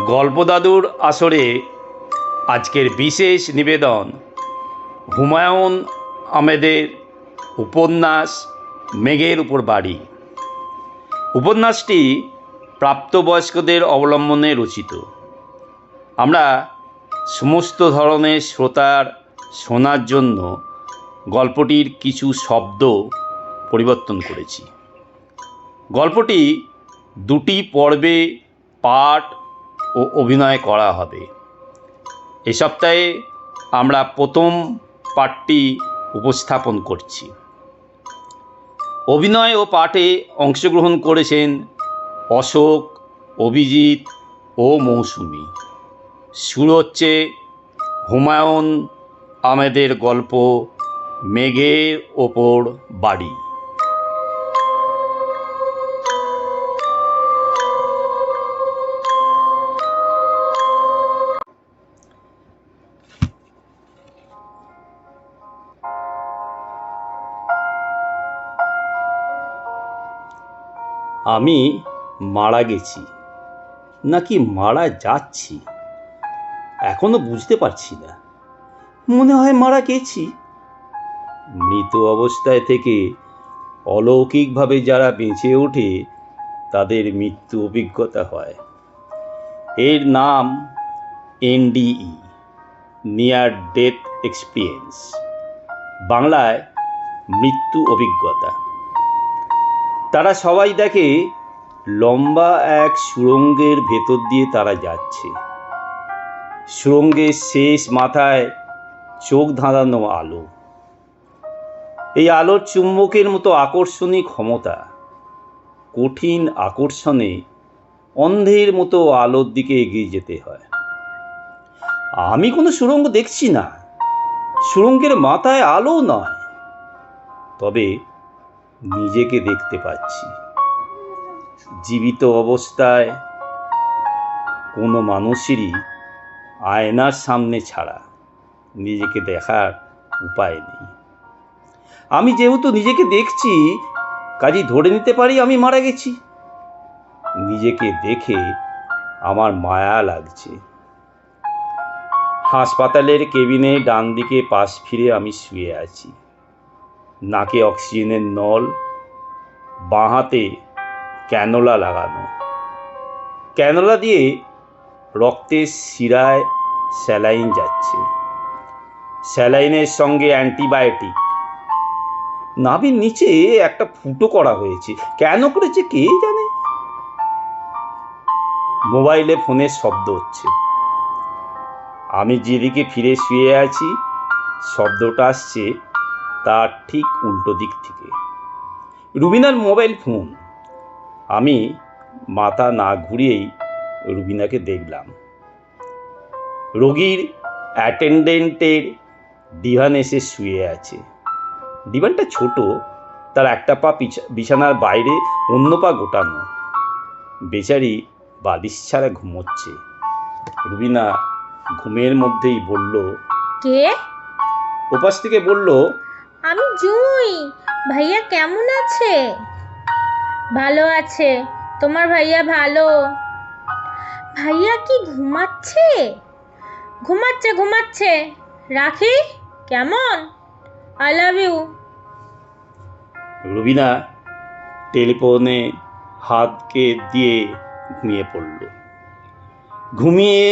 গল্পদাদুর আসরে আজকের বিশেষ নিবেদন হুমায়ুন আহমেদের উপন্যাস মেঘের উপর বাড়ি। উপন্যাসটি প্রাপ্তবয়স্কদের অবলম্বনে রচিত। আমরা সমস্ত ধরনের শ্রোতার শোনার জন্য গল্পটির কিছু শব্দ পরিবর্তন করেছি। গল্পটি দুটি পর্বে পাঠ ও অভিনয় করা হবে। এ সপ্তাহে আমরা প্রথম পাঠটি উপস্থাপন করছি। অভিনয় ও পাঠে অংশগ্রহণ করেছেন অশোক, অভিজিৎ ও মৌসুমী। শুরু হচ্ছে হুমায়ুন আহমেদের গল্প মেঘের ওপর বাড়ি। আমি মারা গেছি নাকি মারা যাচ্ছি এখনো বুঝতে পারছি না। মনে হয় মারা গেছি। মৃত অবস্থায় থেকে অলৌকিকভাবে যারা বেঁচে ওঠে তাদের মৃত্যু অভিজ্ঞতা হয়। এর নাম NDE, নিয়ার ডেথ এক্সপিরিয়েন্স, বাংলায় মৃত্যু অভিজ্ঞতা। তারা সবাই দেখে লম্বা এক সুড়ঙ্গের ভেতর দিয়ে তারা যাচ্ছে। সুড়ঙ্গের শেষ মাথায় চোখ ধাঁধানো আলো। এই আলোর চুম্বকের মতো আকর্ষণী ক্ষমতা। কঠিন আকর্ষণে অন্ধের মতো আলোর দিকে এগিয়ে যেতে হয়। আমি কোনো সুড়ঙ্গ দেখছি না, সুড়ঙ্গের মাথায় আলো নয়, তবে নিজেকে দেখতে পাচ্ছি। জীবিত অবস্থায় কোনো মানুষেরই আয়নার সামনে ছাড়া নিজেকে দেখার উপায় নেই। আমি যেহেতু নিজেকে দেখছি, কাজেই ধরে নিতে পারি আমি মারা গেছি। নিজেকে দেখে আমার মায়া লাগছে। হাসপাতালের কেবিনে ডান দিকে পাশ ফিরে আমি শুয়ে আছি। নাকে অক্সিজেনের নল, বাঁ হাতে ক্যানোলা লাগানো। ক্যানোলা দিয়ে রক্তের শিরায় স্যালাইন যাচ্ছে। স্যালাইনের সঙ্গে অ্যান্টিবায়োটিক। নাভির নিচে একটা ফুটো করা হয়েছে, কেন করেছে কে জানে। মোবাইলে ফোনের শব্দ হচ্ছে। আমি যেদিকে ফিরে শুয়ে আছি শব্দটা আসছে তার ঠিক উল্টো দিক থেকে। রুবিনার মোবাইল ফোন। আমি মাথা না ঘুরিয়েই রুবিনাকে দেখলাম। রোগীর অ্যাটেন্ডেন্টের ডিভান এসে শুয়ে আছে। ডিভানটা ছোট, তার একটা পা বিছানার বাইরে, অন্য পা গোটানো। বেচারি বালিশ ছাড়া ঘুমোচ্ছে। রুবিনা ঘুমের মধ্যেই বলল, কে? ওপাশ থেকে বলল, আমি জুঁই। ভাইয়া কেমন আছে? ভালো আছে। তোমার ভাইয়া ভালো? ভাইয়া কি ঘুমাচ্ছে? ঘুমাচ্ছে ঘুমাচ্ছে। রাখি কেমন? I love you. রুবিনা টেলিফোনে হাতকে দিয়ে ঘুমিয়ে পড়ল। ঘুমিয়ে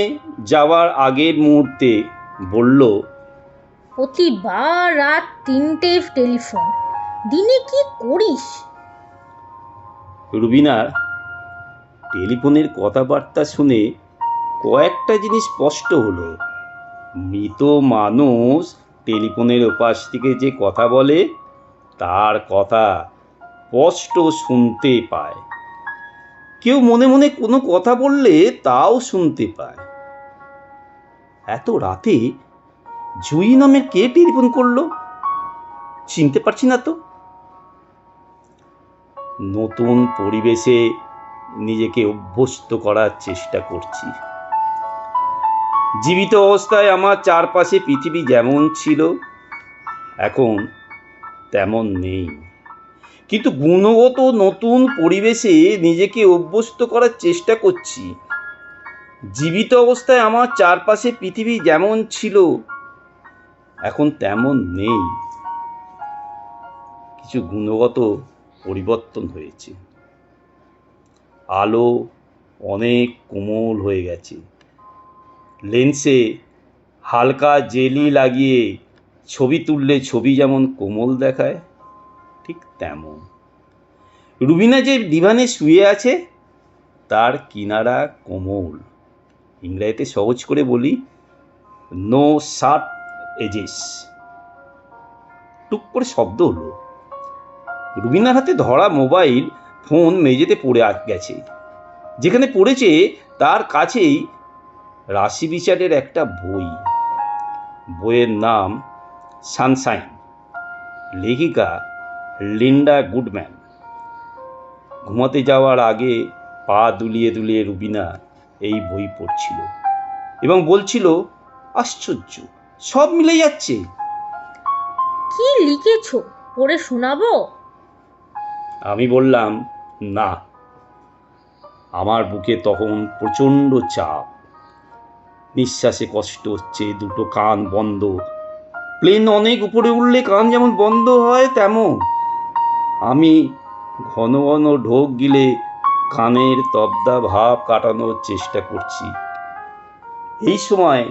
যাওয়ার আগের মুহূর্তে বলল, প্রতিবার রাত 3টে টেলিফোন, দিনে কি করিস? রুবিনার টেলিফোনের কথাবার্তা শুনে কয়েকটা জিনিস স্পষ্ট হলো। মৃত মানুষ টেলিফোনের ওপাশ থেকে যে কথা বলে তার কথা স্পষ্ট শুনতে পায়। কেউ মনে মনে কোনো কথা বললে তাও শুনতে পায়। এত রাতে জুঁই নামের কে টেলিফোন করলো চিনতে পারছি না তো। নতুন পরিবেশে নিজেকে অভ্যস্ত করার চেষ্টা করছি। জীবিত অবস্থায় আমার চারপাশে পৃথিবী যেমন ছিল এখন তেমন নেই, কিন্তু গুণগত নতুন পরিবেশে নিজেকে অভ্যস্ত করার চেষ্টা করছি। জীবিত অবস্থায় আমার চারপাশে পৃথিবী যেমন ছিল এখন তেমন নেই। কিছু গুণগত পরিবর্তন হয়েছে। আলো অনেক কোমল হয়ে গেছে। লেন্সে হালকা জেলি লাগিয়ে ছবি তুললে ছবি যেমন কোমল দেখায়, ঠিক তেমন রুবিনা যে ডিভানে শুয়ে আছে তার কিনারা কোমল। ইংরেজিতে সহজ করে বলি, নো শার্প এজেস। টুক করে শব্দ হলো। রুবিনার হাতে ধরা মোবাইল ফোন মেঝেতে পড়ে গেছে। যেখানে পড়েছে তার কাছেই রাশি বিচারের একটা বই। বইয়ের নাম সানশাইন, লেখিকা লিন্ডা গুডম্যান। ঘুমাতে যাওয়ার আগে পা দুলিয়ে দুলিয়ে রুবিনা এই বই পড়ছিল এবং বলছিল, আশ্চর্য, সব মিলে যাচ্ছে। কি লিখেছো, পড়ে শোনাবো? আমি বললাম, না। আমার বুকে তখন প্রচণ্ড চাপ, নিঃশ্বাসে কষ্ট হচ্ছে, দুটো কান বন্ধ। প্লেন অনেক উপরে উঠলে কান যেমন বন্ধ হয় তেমন। আমি ঘন ঘন ঢোক গিলে কানের তবদা ভাব কাটানোর চেষ্টা করছি। এই সময়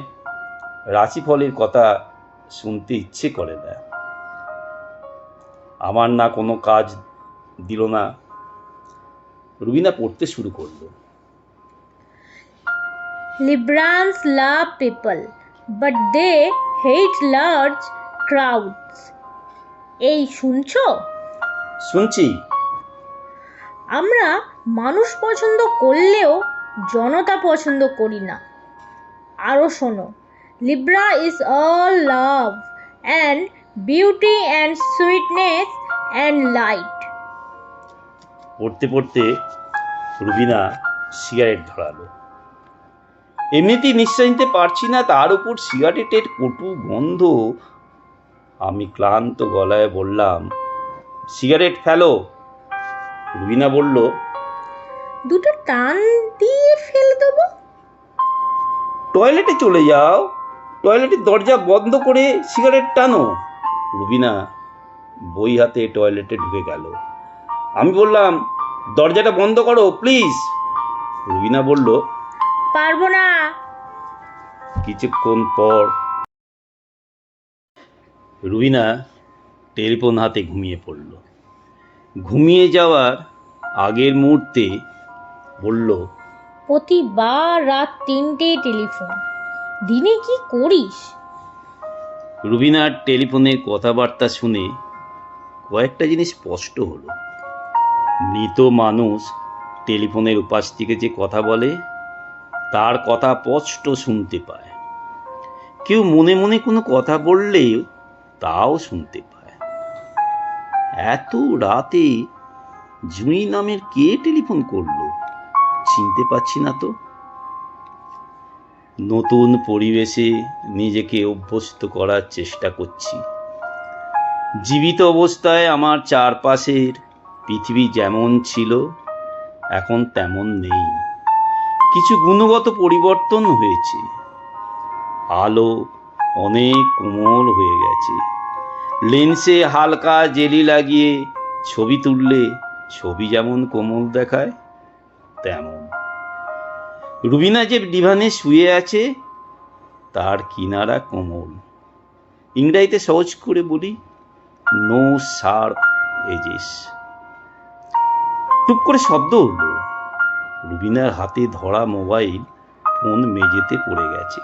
রাশিফলের কথা শুনতে ইচ্ছে করে না। আমার না কোনো কাজ দিল না। রুবিনা পড়তে শুরু করলো। Librans love people, but they hate large crowds. এই শুনছো? শুনছি। আমরা মানুষ পছন্দ করলেও জনতা পছন্দ করি না। আরও শোনো, Libra is all love and beauty and sweetness and light. পড়তে পড়তে রুবিনা সিগারেট ধরালো। এমনিতেই নিঃশ্বাস নিতে পারছি না, তার উপর সিগারেটের কটু গন্ধ। আমি ক্লান্ত গলায় বললাম, সিগারেট ফেলো। রুবিনা বলল, দুটো টান দিয়ে ফেলে দেবো। টয়লেটে চলে যাও, টয়লেটের দরজা বন্ধ করে সিগারেট টানো। রুবিনা বই হাতে টয়লেটে ঢুকে গেল। আমি বললাম, দরজাটা বন্ধ করো প্লিজ। রুবিনা বলল, পারবো না। কিছুক্ষণ পর রুবিনা টেলিফোন হাতে ঘুমিয়ে পড়ল। ঘুমিয়ে যাওয়ার আগের মুহূর্তে বলল, প্রতিবার রাত 3টে টেলিফোন, দিনে কি করিস? রুবিনার টেলিফোনের কথাবার্তা শুনে কয়েকটা জিনিস স্পষ্ট হলো। মৃত মানুষ টেলিফোনের উপাস থেকে যে কথা বলে তার কথা স্পষ্ট শুনতে পায়। কেউ মনে মনে কোনো কথা বললেও তাও শুনতে পায়। এত রাতে জুঁই নামের কে টেলিফোন করলো চিনতে পারছি না তো। নতুন পরিবেশে নিজেকে অভ্যস্ত করার চেষ্টা করছি। জীবিত অবস্থায় আমার চারপাশের পৃথিবী যেমন ছিল এখন তেমন নেই। কিছু গুণগত পরিবর্তন হয়েছে। আলো অনেক কোমল হয়ে গেছে। লেন্সে হালকা জেলি লাগিয়ে ছবি তুললে ছবি যেমন কোমল দেখায় তেমন। রুবিনা যে ডিভানে শুয়ে আছে তার কিনারা কোমল। ইংরেজিতে সহজ করে বলি, নো শার্প এজেস। টুক করে শব্দ হলো। রুবিনার হাতে ধরা মোবাইল ফোন মেঝেতে পড়ে গেছে।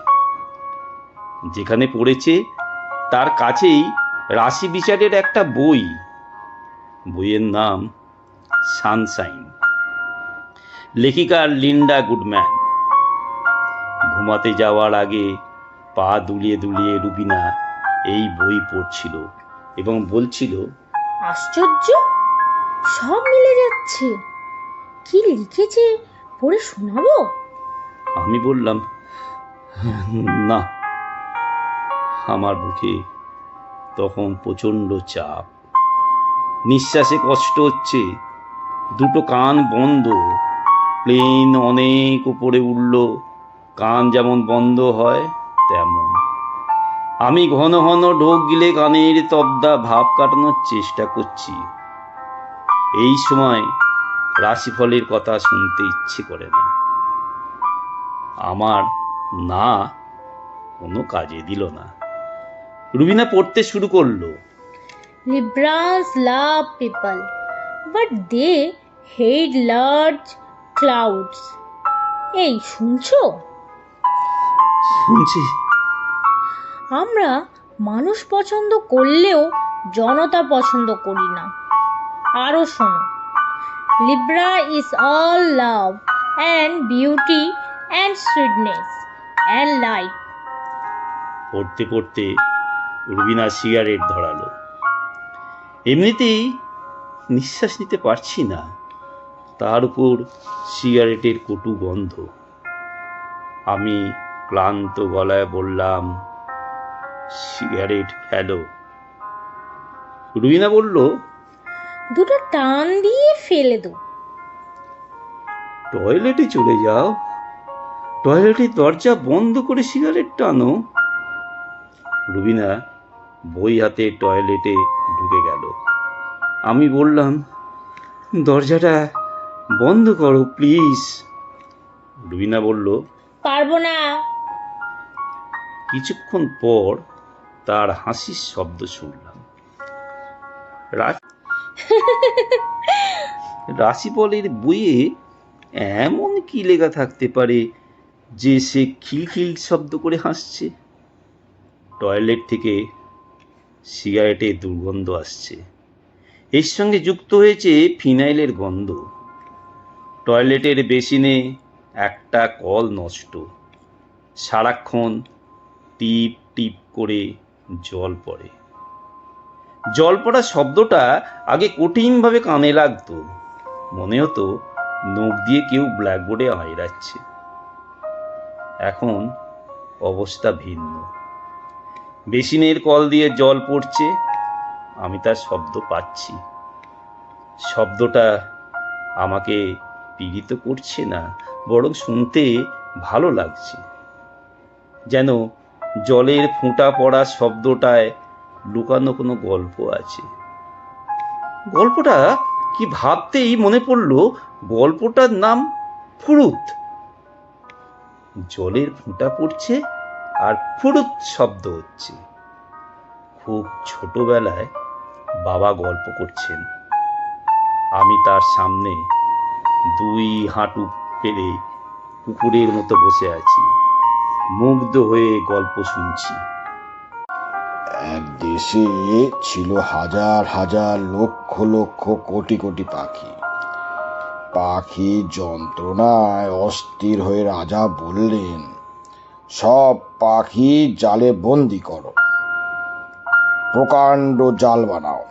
যেখানে পড়েছে তার কাছেই রাশি বিচারের একটা বই। বইয়ের নাম সানশাইন, লেখিকা লিন্ডা গুডম্যান। ঘুমাতে যাওয়ার আগে পা দুলিয়ে দুলিয়ে রুবিনা এই বই পড়ছিল এবং বলছিল, আশ্চর্য, সব মিলে যাচ্ছে। কি লিখেছে, পড়ে শোনাবো? আমি বললাম, না। আমার বুকে তখন প্রচণ্ড চাপ, নিঃশ্বাসে কষ্ট হচ্ছে, দুটো কান বন্ধ। প্লেন অনেক উপরে উঠল, কান যেমন বন্ধ হয় তেমন। আমি ঘন ঘন ঢোক গিলে কানের তবদা ভাব কাটানোর চেষ্টা করছি। এই সময় রাশিফলের কথা শুনতে ইচ্ছে করে না। আমার না কোনো কাজে দিল না। রুবিনা পড়তে শুরু করলো। Librans love people, but they hate large clouds. এই শুনছো? শুনছি। আমরা মানুষ পছন্দ করলেও জনতা পছন্দ করি না। আরো শোনো, Libra is all love and beauty and sweetness and light. পড়তে পড়তে রুবিনা সিগারেট ধরালো। এমনিতেই নিঃশ্বাস নিতে পারছি না, তার উপর সিগারেটের কটু গন্ধ। আমি ক্লান্ত গলায় বললাম, সিগারেট ফেলো। রুবিনা বলল, দুটো টান দিয়ে ফেলে দাও। টয়লেটে চলে যাও, টয়লেটের দরজা বন্ধ করে সিগারেট টানো। রুবিনা বই হাতে টয়লেটে ঢুকে গেল। আমি বললাম, দরজাটা বন্ধ করো প্লিজ। রুবিনা বলল, পারবো না। কিছুক্ষণ পর তার হাসির শব্দ শুনলাম। রাশিফলের বইয়ে এমন কি লেখা থাকতে পারে যে সে খিলখিল শব্দ করে হাসছে? টয়লেট থেকে সিগারেটের দুর্গন্ধ আসছে, এর সঙ্গে যুক্ত হয়েছে ফিনাইলের গন্ধ। টয়লেটের বেসিনে একটা কল নষ্ট, সারাক্ষণ টিপ টিপ করে জল পড়ে। জল পড়া শব্দটা আগে কঠিনভাবে কানে লাগতো, মনে হতো নখ দিয়ে কেউ ব্ল্যাকবোর্ডে আঁইড়াচ্ছে। এখন অবস্থা ভিন্ন। বেসিনের কল দিয়ে জল পড়ছে, আমি তার শব্দ পাচ্ছি। শব্দটা আমাকে পীড়িত করছে না, বরং শুনতে ভালো লাগছে। যেন জলের ফোঁটা পড়া শব্দটায় লুকানো কোনো গল্প আছে। গল্পটা কি ভাবতেই মনে পড়ল, গল্পটার নাম ফুরুত। জলের ফোঁটা পড়ছে আর ফুরুত শব্দ হচ্ছে। খুব ছোটবেলায় বাবা গল্প করছেন, আমি তার সামনে দুই হাঁটু ফেলে কুকুরের মতো বসে আছি, মুগ্ধ হয়ে গল্প শুনছি। এক দেশে ছিল হাজার হাজার লক্ষ লক্ষ কোটি কোটি পাখি। পাখি যন্ত্রণায় অস্থির হয়ে রাজা বললেন, সব পাখি জালে বন্দি করো, প্রকাণ্ড জাল বানাও।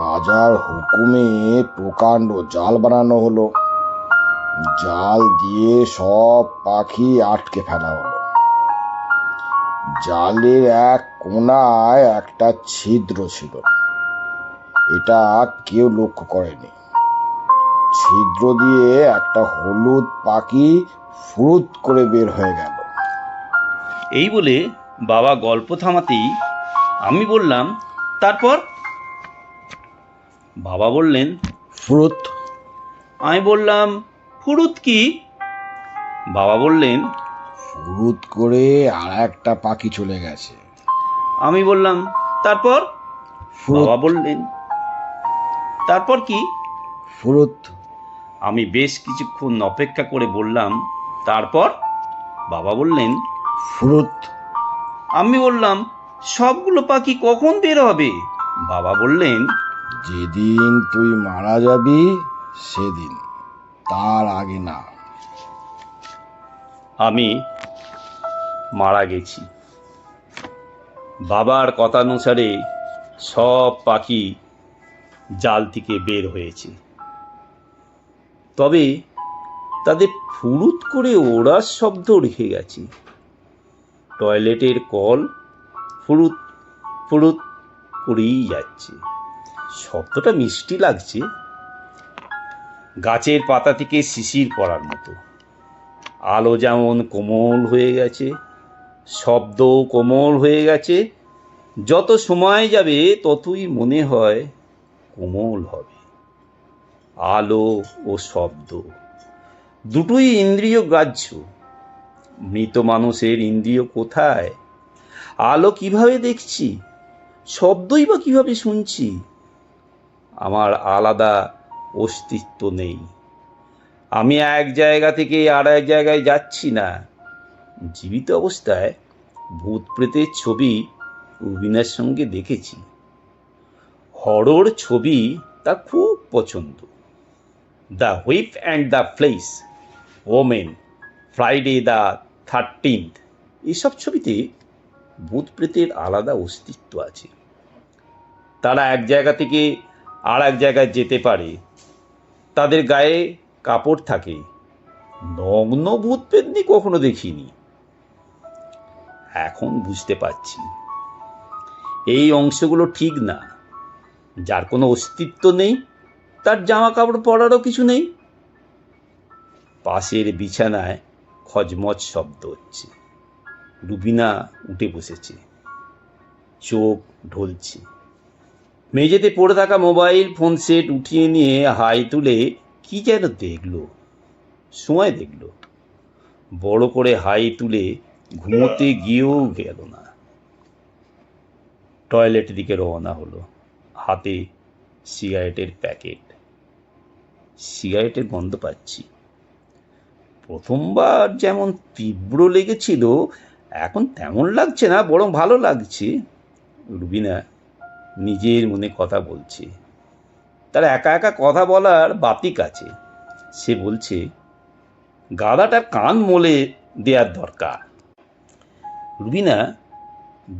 রাজার হুকুমে প্রকাণ্ড জাল বানানো হলো। জাল দিয়ে সব পাখি আটকে ফেলা হলো। জালের এক কোণায় একটা ছিদ্র ছিল, এটা কেউ লক্ষ্য করেনি। ছিদ্র দিয়ে একটা হলুদ পাখি ফুরুত করে বের হয়ে গেল। এই বলে বাবা গল্প থামাতেই আমি বললাম, তারপর? বাবা বললেন, ফুরুত। আমি বললাম, ফুরুত কি? বাবা বললেন, ফুরুত করে আর একটা পাখি চলে গেছে। আমি বললাম, তারপর? ফুরুত। বাবা বললেন, তারপর কি? ফুরুত। আমি বেশ কিছুক্ষণ অপেক্ষা করে বললাম, তারপর? বাবা বললেন, ফুরুত। আমি বললাম, সবগুলো পাখি কখন বের হবে? বাবা বললেন, যেদিন তুই মারা যাবি সেদিন, তার আগে না। আমি মারা গেছি। বাবার কথানুসারে সব পাখি জাল থেকে বের হয়েছে, তবে তাদের ফুরুত করে ওড়ার শব্দ রেখে গেছে। টয়লেটের কল ফুরুত ফুরুত করেই যাচ্ছে, শব্দটা মিষ্টি লাগছে, গাছের পাতা থেকে শিশির পড়ার মতো। আলো যেমন কোমল হয়ে গেছে, শব্দও কোমল হয়ে গেছে, যত সময় যাবে ততই মনে হয় কোমল হবে। আলো ও শব্দ দুটোই ইন্দ্রিয় গ্রাহ্য। মৃত মানুষের ইন্দ্রিয় কোথায়? আলো কিভাবে দেখছি, শব্দই বা কিভাবে শুনছি? আমার আলাদা অস্তিত্ব নেই। আমি এক জায়গা থেকে আর এক জায়গায় যাচ্ছি না। জীবিত অবস্থায় ভূত প্রেতের ছবি রুবিনার সঙ্গে দেখেছি। হরর ছবি তার খুব পছন্দ। The whip and the ফ্লেস, women, Friday the 13th, এসব ছবিতে ভূত প্রেতের আলাদা অস্তিত্ব আছে। তারা এক জায়গা থেকে আর এক জায়গায় যেতে পারে। তাদের গায়ে কাপড় থাকে। নগ্ন ভূত পেতনি কখনো দেখিনি। এখন বুঝতে পারছি এই অংশগুলো ঠিক না। যার কোনো অস্তিত্ব নেই, তার জামা কাপড় পরারও কিছু নেই। পাশের বিছানায় খজমজ শব্দ হচ্ছে। রুবিনা উঠে বসেছে, চোখ ঢলছে। মেঝেতে পড়ে থাকা মোবাইল ফোন সেট উঠিয়ে নিয়ে হাই তুলে কি যেন দেখলো, সময় দেখলো। বড় করে হাই তুলে ঘুমোতে গিয়েও গেল না। টয়লেটের দিকে রওনা হলো, হাতে সিগারেটের প্যাকেট। সিগারেটের গন্ধ পাচ্ছি। প্রথমবার যেমন তীব্র লেগেছিল, এখন তেমন লাগছে না, বরং ভালো লাগছে। রুবিনা নিজের মনে কথা বলছে। তার একা একা কথা বলার বাতিক আছে। সে বলছে, গাধাটার কান মলে দেওয়ার দরকার। রুবিনা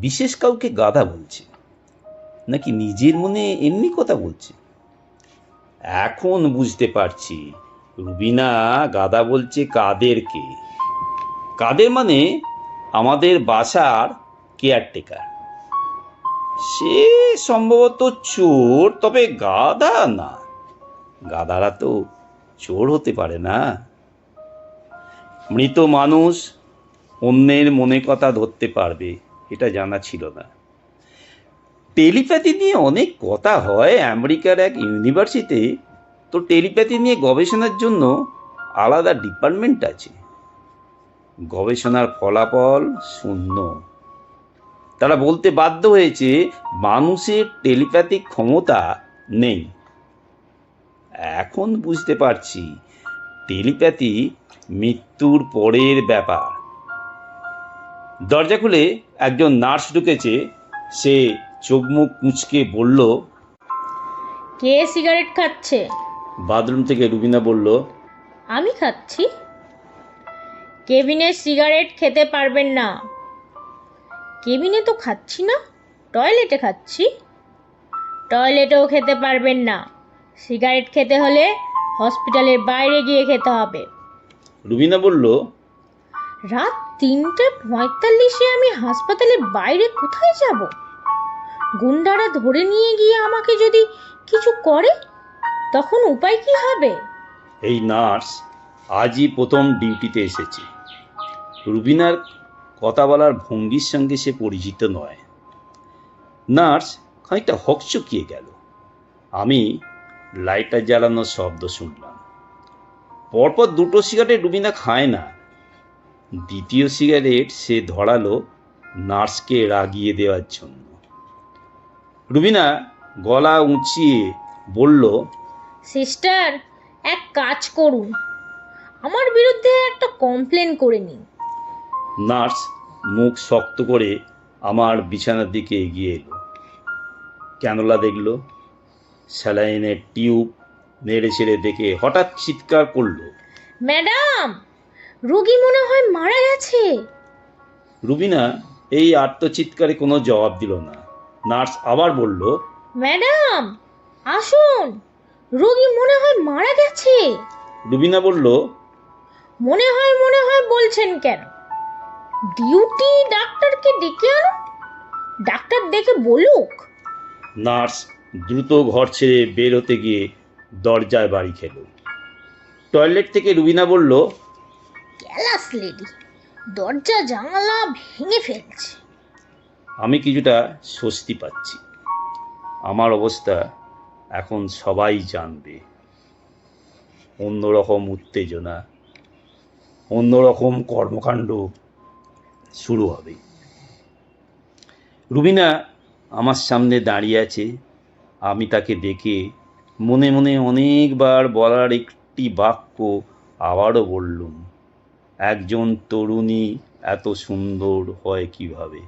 বিশেষ কাউকে গাধা বলছে নাকি নিজের মনে এমনি কথা বলছে? এখন বুঝতে পারছি রুবিনা গাধা বলছে কাদেরকে। কাদের মানে আমাদের বাসার কেয়ারটেকার। সে সম্ভবত চোর, তবে গাধা না। গাধারা তো চোর হতে পারে না। মৃত মানুষ অন্যের মনে কথা ধরতে পারবে, এটা জানা ছিল না। টেলিপ্যাথি নিয়ে অনেক কথা হয়। আমেরিকার এক ইউনিভার্সিটিতে তো টেলিপ্যাথি নিয়ে গবেষণার জন্য আলাদা ডিপার্টমেন্ট আছে। গবেষণার ফলাফল শূন্য। তারা বলতে বাধ্য হয়েছে মানুষের টেলিপ্যাথিক ক্ষমতা নেই। এখন বুঝতে পারছি টেলিপ্যাথি মৃত্যুর পরের ব্যাপার। দরজা খুলে একজন নার্স ঢুকেছে। সে চোখ মুখ কুঁচকে বলল, কে সিগারেট খাচ্ছে? বাথরুম থেকে রুবিনা বলল, আমি খাচ্ছি। কেবিনে সিগারেট খেতে পারবেন না। কেবিনে তো খাচ্ছি না, টয়লেটে খাচ্ছি। টয়লেটেও খেতে পারবেন না। সিগারেট খেতে হলে হসপিটালের বাইরে গিয়ে খেতে হবে। রুবিনা বলল, রাত 3:45 আমি হাসপাতালের বাইরে কোথায় যাব? গুন্ডারা ধরে নিয়ে গিয়ে আমাকে যদি কিছু করে, তখন উপায় কি হবে? এই নার্স আজই প্রথম ডিউটিতে এসেছে। রুবিনার কথা বলার ভঙ্গির সঙ্গে সে পরিচিত নয়। নার্স খানিকটা হকচকিয়ে গেল। আমি লাইটার জ্বালানোর শব্দ শুনলাম। পরপর দুটো সিগারেট রুবিনা খায় না। দ্বিতীয় সিগারেট সে ধরালো নার্সকে রাগিয়ে দেওয়ার জন্য। রুবিনা গলা উঁচিয়ে বলল, সিস্টার, এক কাজ করুন, আমার বিরুদ্ধে একটা কমপ্লেন করে নিন। নার্স মুখ শক্ত করে আমার বিছানার দিকে এগিয়ে এলো। ক্যানোলা দেখলো, স্যালাইনের টিউব নেড়ে ছেড়ে দেখে হঠাৎ চিৎকার করলো, ম্যাডাম, রোগী মনে হয় মারা গেছে। রুবিনা এই আর্তচিৎকারে কোনো জবাব দিল না। নার্স আবার বলল, ম্যাডাম আসুন, রোগী মনে হয় মারা গেছে। রুবিনা বলল, মনে হয় বলছেন কেন? ডিউটি ডাক্তারকে ডেকে আনো, ডাক্তার দেখে বলুক। নার্স দ্রুত ঘর ছেড়ে বের হতে গিয়ে দরজায় বাড়ি খেল। টয়লেট থেকে রুবিনা বলল, ক্যালাস লেডি, দরজা জানালা ভেঙে ফেলছে। আমি কিছুটা স্বস্তি পাচ্ছি। আমার অবস্থা এখন সবাই জানবে। অন্যরকম উত্তেজনা, অন্যরকম কর্মকাণ্ড শুরু হবে। রুবিনা আমার সামনে দাঁড়িয়ে আছে। আমি তাকে দেখে মনে মনে অনেকবার বলার একটি বাক্য আবারও বললুম, একজন তরুণী এত সুন্দর হয় কিভাবে।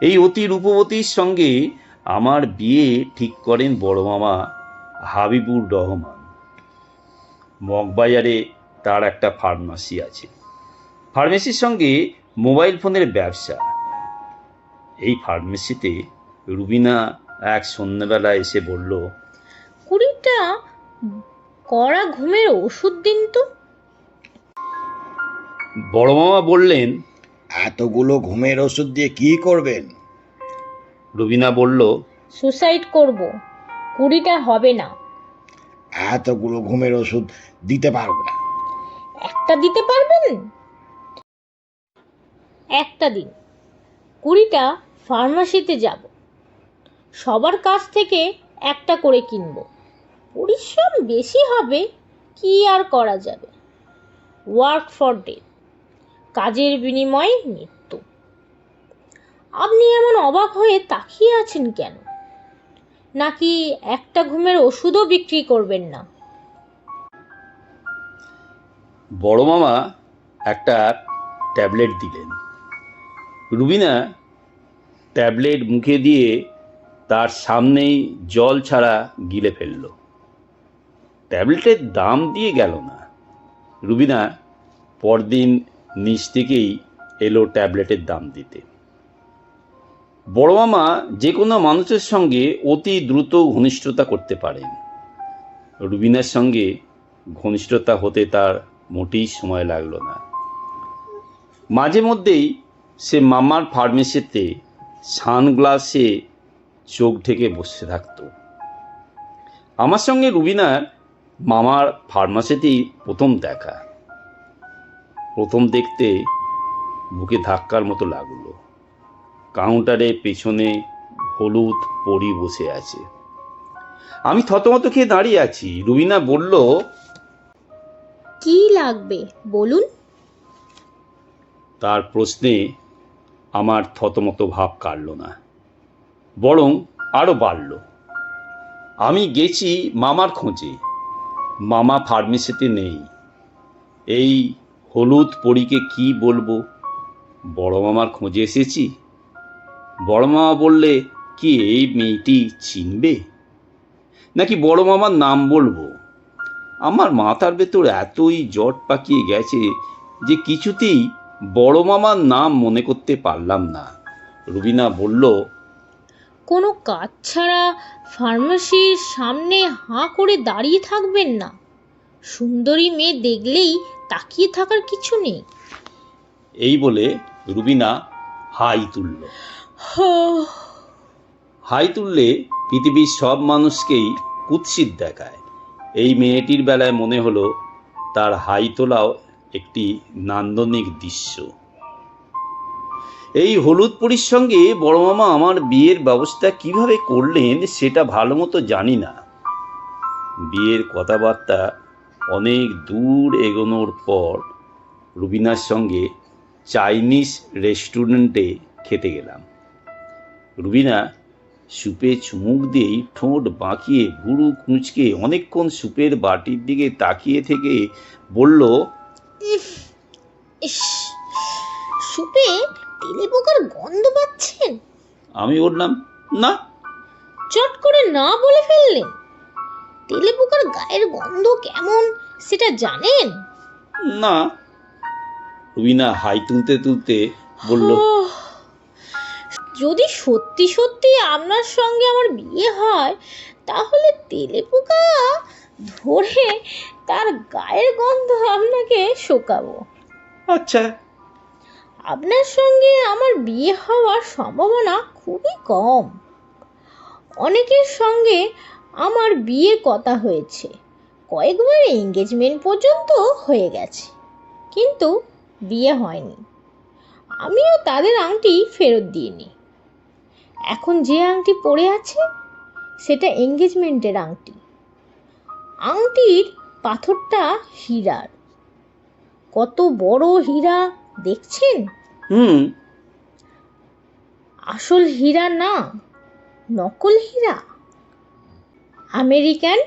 এই অতি রূপবতীর সঙ্গে আমার বিয়ে ঠিক করেন বড় মামা হাবিবুর রহমান। মগবাজারে তার একটা ফার্মাসি আছে। ফার্মেসির সঙ্গে মোবাইল ফোনের ব্যবসা। এই ফার্মেসিতে রুবিনা এক সন্ধ্যাবেলা এসে বলল, 20টা কড়া ঘুমের ওষুধ দিন তো। বড় মামা বললেন। এতগুলো ঘুমের ওষুধ দিয়ে কি করবেন? রুবিনা বলল, সুসাইড করব, 20টা হবে না। এতগুলো ঘুমের ওষুধ দিতে পারবো না। একটা দিতে পারবেন? একটা দিন। 20টা ফার্মাসিতে যাব, সবার কাছ থেকে একটা করে কিনব। পরিশ্রম বেশি হবে, কি আর করা যাবে। ওয়ার্ক ফর ডেথ, কাজের বিনিময়ে মৃত্যু। আপনি এমন অবাক হয়ে তাকিয়ে আছেন কেন? নাকি একটা ঘুমের ওষুধও বিক্রি করবেন না? বড় মামা একটা ট্যাবলেট দিলেন। রুবিনা ট্যাবলেট মুখে দিয়ে তার সামনেই জল ছাড়া গিলে ফেলল। ট্যাবলেটের দাম দিয়ে গেল না। রুবিনা পরদিন নিজ থেকেই এলো ট্যাবলেটের দাম দিতে। বড় মামা যে কোনো মানুষের সঙ্গে অতি দ্রুত ঘনিষ্ঠতা করতে পারেন। রুবিনার সঙ্গে ঘনিষ্ঠতা হতে তার মোটেই সময় লাগলো না। মাঝে মধ্যেই সে মামার ফার্মেসিতে সানগ্লাসে চোখ ঢেকে বসে থাকত। আমার সঙ্গে রুবিনার মামার ফার্মাসিতেই প্রথম দেখা। প্রথম দেখতে বুকে ধাক্কার মতো লাগলো। কাউন্টারে পেছনে হলুদ পরি বসে আছে। আমি থতমত খেয়ে দাঁড়িয়ে আছি। রুবিনা বলল, কি লাগবে বলুন। তার প্রশ্নে আমার থতমত ভাব কাটল না, বরং আরো বাড়ল। আমি গেছি মামার খোঁজে। মামা ফার্মেসিতে নেই। এই হলুদ পরীকে কি বলবো? বড় মামার খোঁজে এসেছি। বড় মামা বললে কি এই মেয়েটি চিনবে, নাকি বড় মামার নাম বলবো? আমার মাথার ভেতর এতই জট পাকিয়ে গেছে যে কিছুতেই বড় মামার নাম মনে করতে পারলাম না। রুবিনা বলল, কোনো কাজ ছাড়া ফার্মেসির সামনে হাঁ করে দাঁড়িয়ে থাকবেন না। সুন্দরী মেয়ে দেখলেই তাকিয়ে থাকার কিছু নেই। এই বলে রুবিনা হাই তুলল। হাই তুললে পৃথিবীর সব মানুষকেই কুৎসিত দেখায়। এই মেয়েটির বেলায় মনে হলো তার হাই তোলাও একটি নান্দনিক দৃশ্য। এই হলুদ পরীর সঙ্গে বড় মামা আমার বিয়ের ব্যবস্থা কিভাবে করলেন সেটা ভালো মতো জানি না। বিয়ের কথাবার্তা অনেক দূর এগোনোর পর রুবিনার সঙ্গে চাইনিজ রেস্টুরেন্টে খেতে গেলাম। রুবিনা সুপে চুমুক দিয়েই ঠোঁট বাঁকিয়ে ভুরু কুঁচকে অনেকক্ষণ সুপের বাটির দিকে তাকিয়ে থেকে বলল, ইস, সুপে তেলেপোকার গন্ধ পাচ্ছেন? আমি বললাম, না। চট করে না বলে ফেললেন। তেলেপোকার গায়ের গন্ধ কেমন সেটা জানেন? না। রুবিনা হাই তুলতে তুলতে বলল, যদি সত্যি সত্যি আপনার সঙ্গে আমার বিয়ে হয় তাহলে তেলেপোকা ধরে তার গায়ের গন্ধ আপনাকে শোকাবো। আচ্ছা। আপনার সঙ্গে আমার বিয়ে হওয়ার সম্ভাবনা খুবই কম। অনেকের সঙ্গে আমার বিয়ের কথা হয়েছে, কয়েকবার এঙ্গেজমেন্ট পর্যন্ত হয়ে গেছে, কিন্তু বিয়ে হয়নি। আমিও তাদের আংটি ফেরত দিইনি। এখন যে আংটি পরে আছে সেটা এঙ্গেজমেন্টের আংটি। আংটির পাথরটা হীরার। কত বড় হীরা দেখছেন? হুম। আসল হীরা না, নকল হীরা, আমেরিকান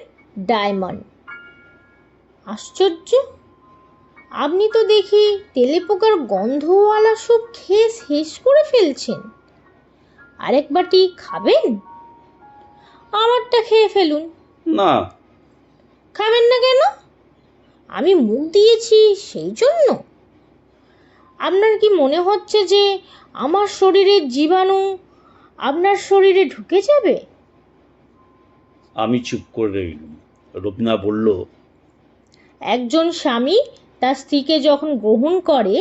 ডায়মন্ড। আশ্চর্য, আপনি তো দেখি তেলেপোকার গন্ধওয়ালা সব খেয়ে শেষ করে ফেলছেন। আরেক বাটি খাবেন? আমারটা খেয়ে ফেলুন। না। খাবেন না কেন? আমি মুখ দিয়েছি সেই জন্য? আপনার কি মনে হচ্ছে যে আমার শরীরের জীবাণু আপনার শরীরে ঢুকে যাবে? আমি চুপ করে রইলুম। রবিনা বলল, একজন স্বামী তার স্ত্রীকে যখন গ্রহণ করে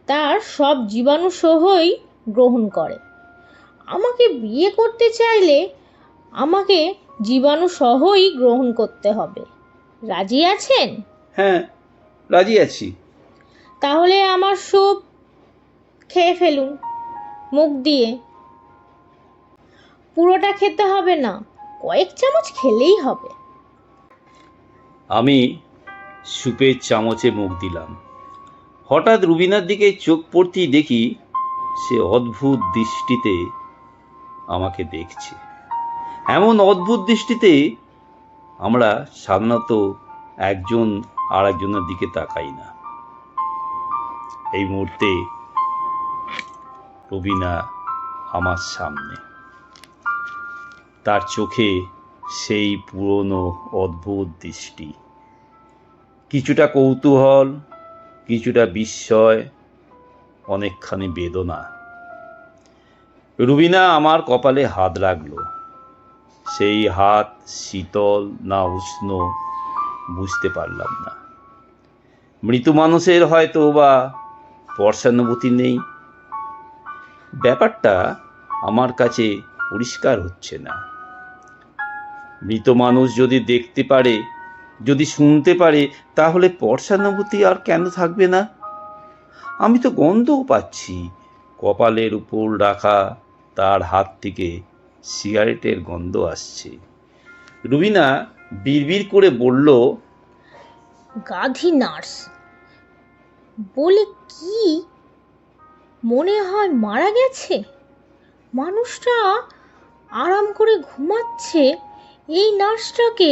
তার সব জীবাণু সহই গ্রহণ করে। আমাকে বিয়ে করতে চাইলে আমাকে জীবাণু সহই গ্রহণ করতে হবে। রাজি আছেন? হ্যাঁ, রাজি আছি। তাহলে আমার স্যুপ খেয়ে ফেলুন মুখ দিয়ে। পুরোটা খেতে হবে না, কয়েক চামচ খেলেই হবে। আমি সুপের চামচে মুখ দিলাম। হঠাৎ রুবিনার দিকে চোখ পড়তেই দেখি সে অদ্ভুত দৃষ্টিতে আমাকে দেখছে। এমন অদ্ভুত দৃষ্টিতে আমরা সাধারণত একজন আর একজনের দিকে তাকাই না। এই মুহূর্তে রুবিনা আমার সামনে। তার চোখে সেই পুরনো অদ্ভুত দৃষ্টি, কিছুটা কৌতূহল, কিছুটা বিস্ময়, অনেকখানি বেদনা। রুবিনা আমার কপালে হাত রাখল। সেই হাত শীতল না উষ্ণ বুঝতে পারলাম না। মৃত মানুষের হয়তো বা স্পর্শানুভূতি নেই। ব্যাপারটা আমার কাছে পরিষ্কার হচ্ছে না। মৃত মানুষ যদি দেখতে পারে, যদি শুনতে পারে, তাহলে স্পর্শানুভূতি আর কেন থাকবে না? আমি তো গন্ধও পাচ্ছি। কপালের উপর রাখা তার হাত থেকে সিগারেটের গন্ধ আসছে। রুবিনা বিড়বিড় করে বলল, গাধি নার্স বলে কি মনে হয় মারা গেছে? মানুষটা আরাম করে ঘুমাচ্ছে, এই নার্সটাকে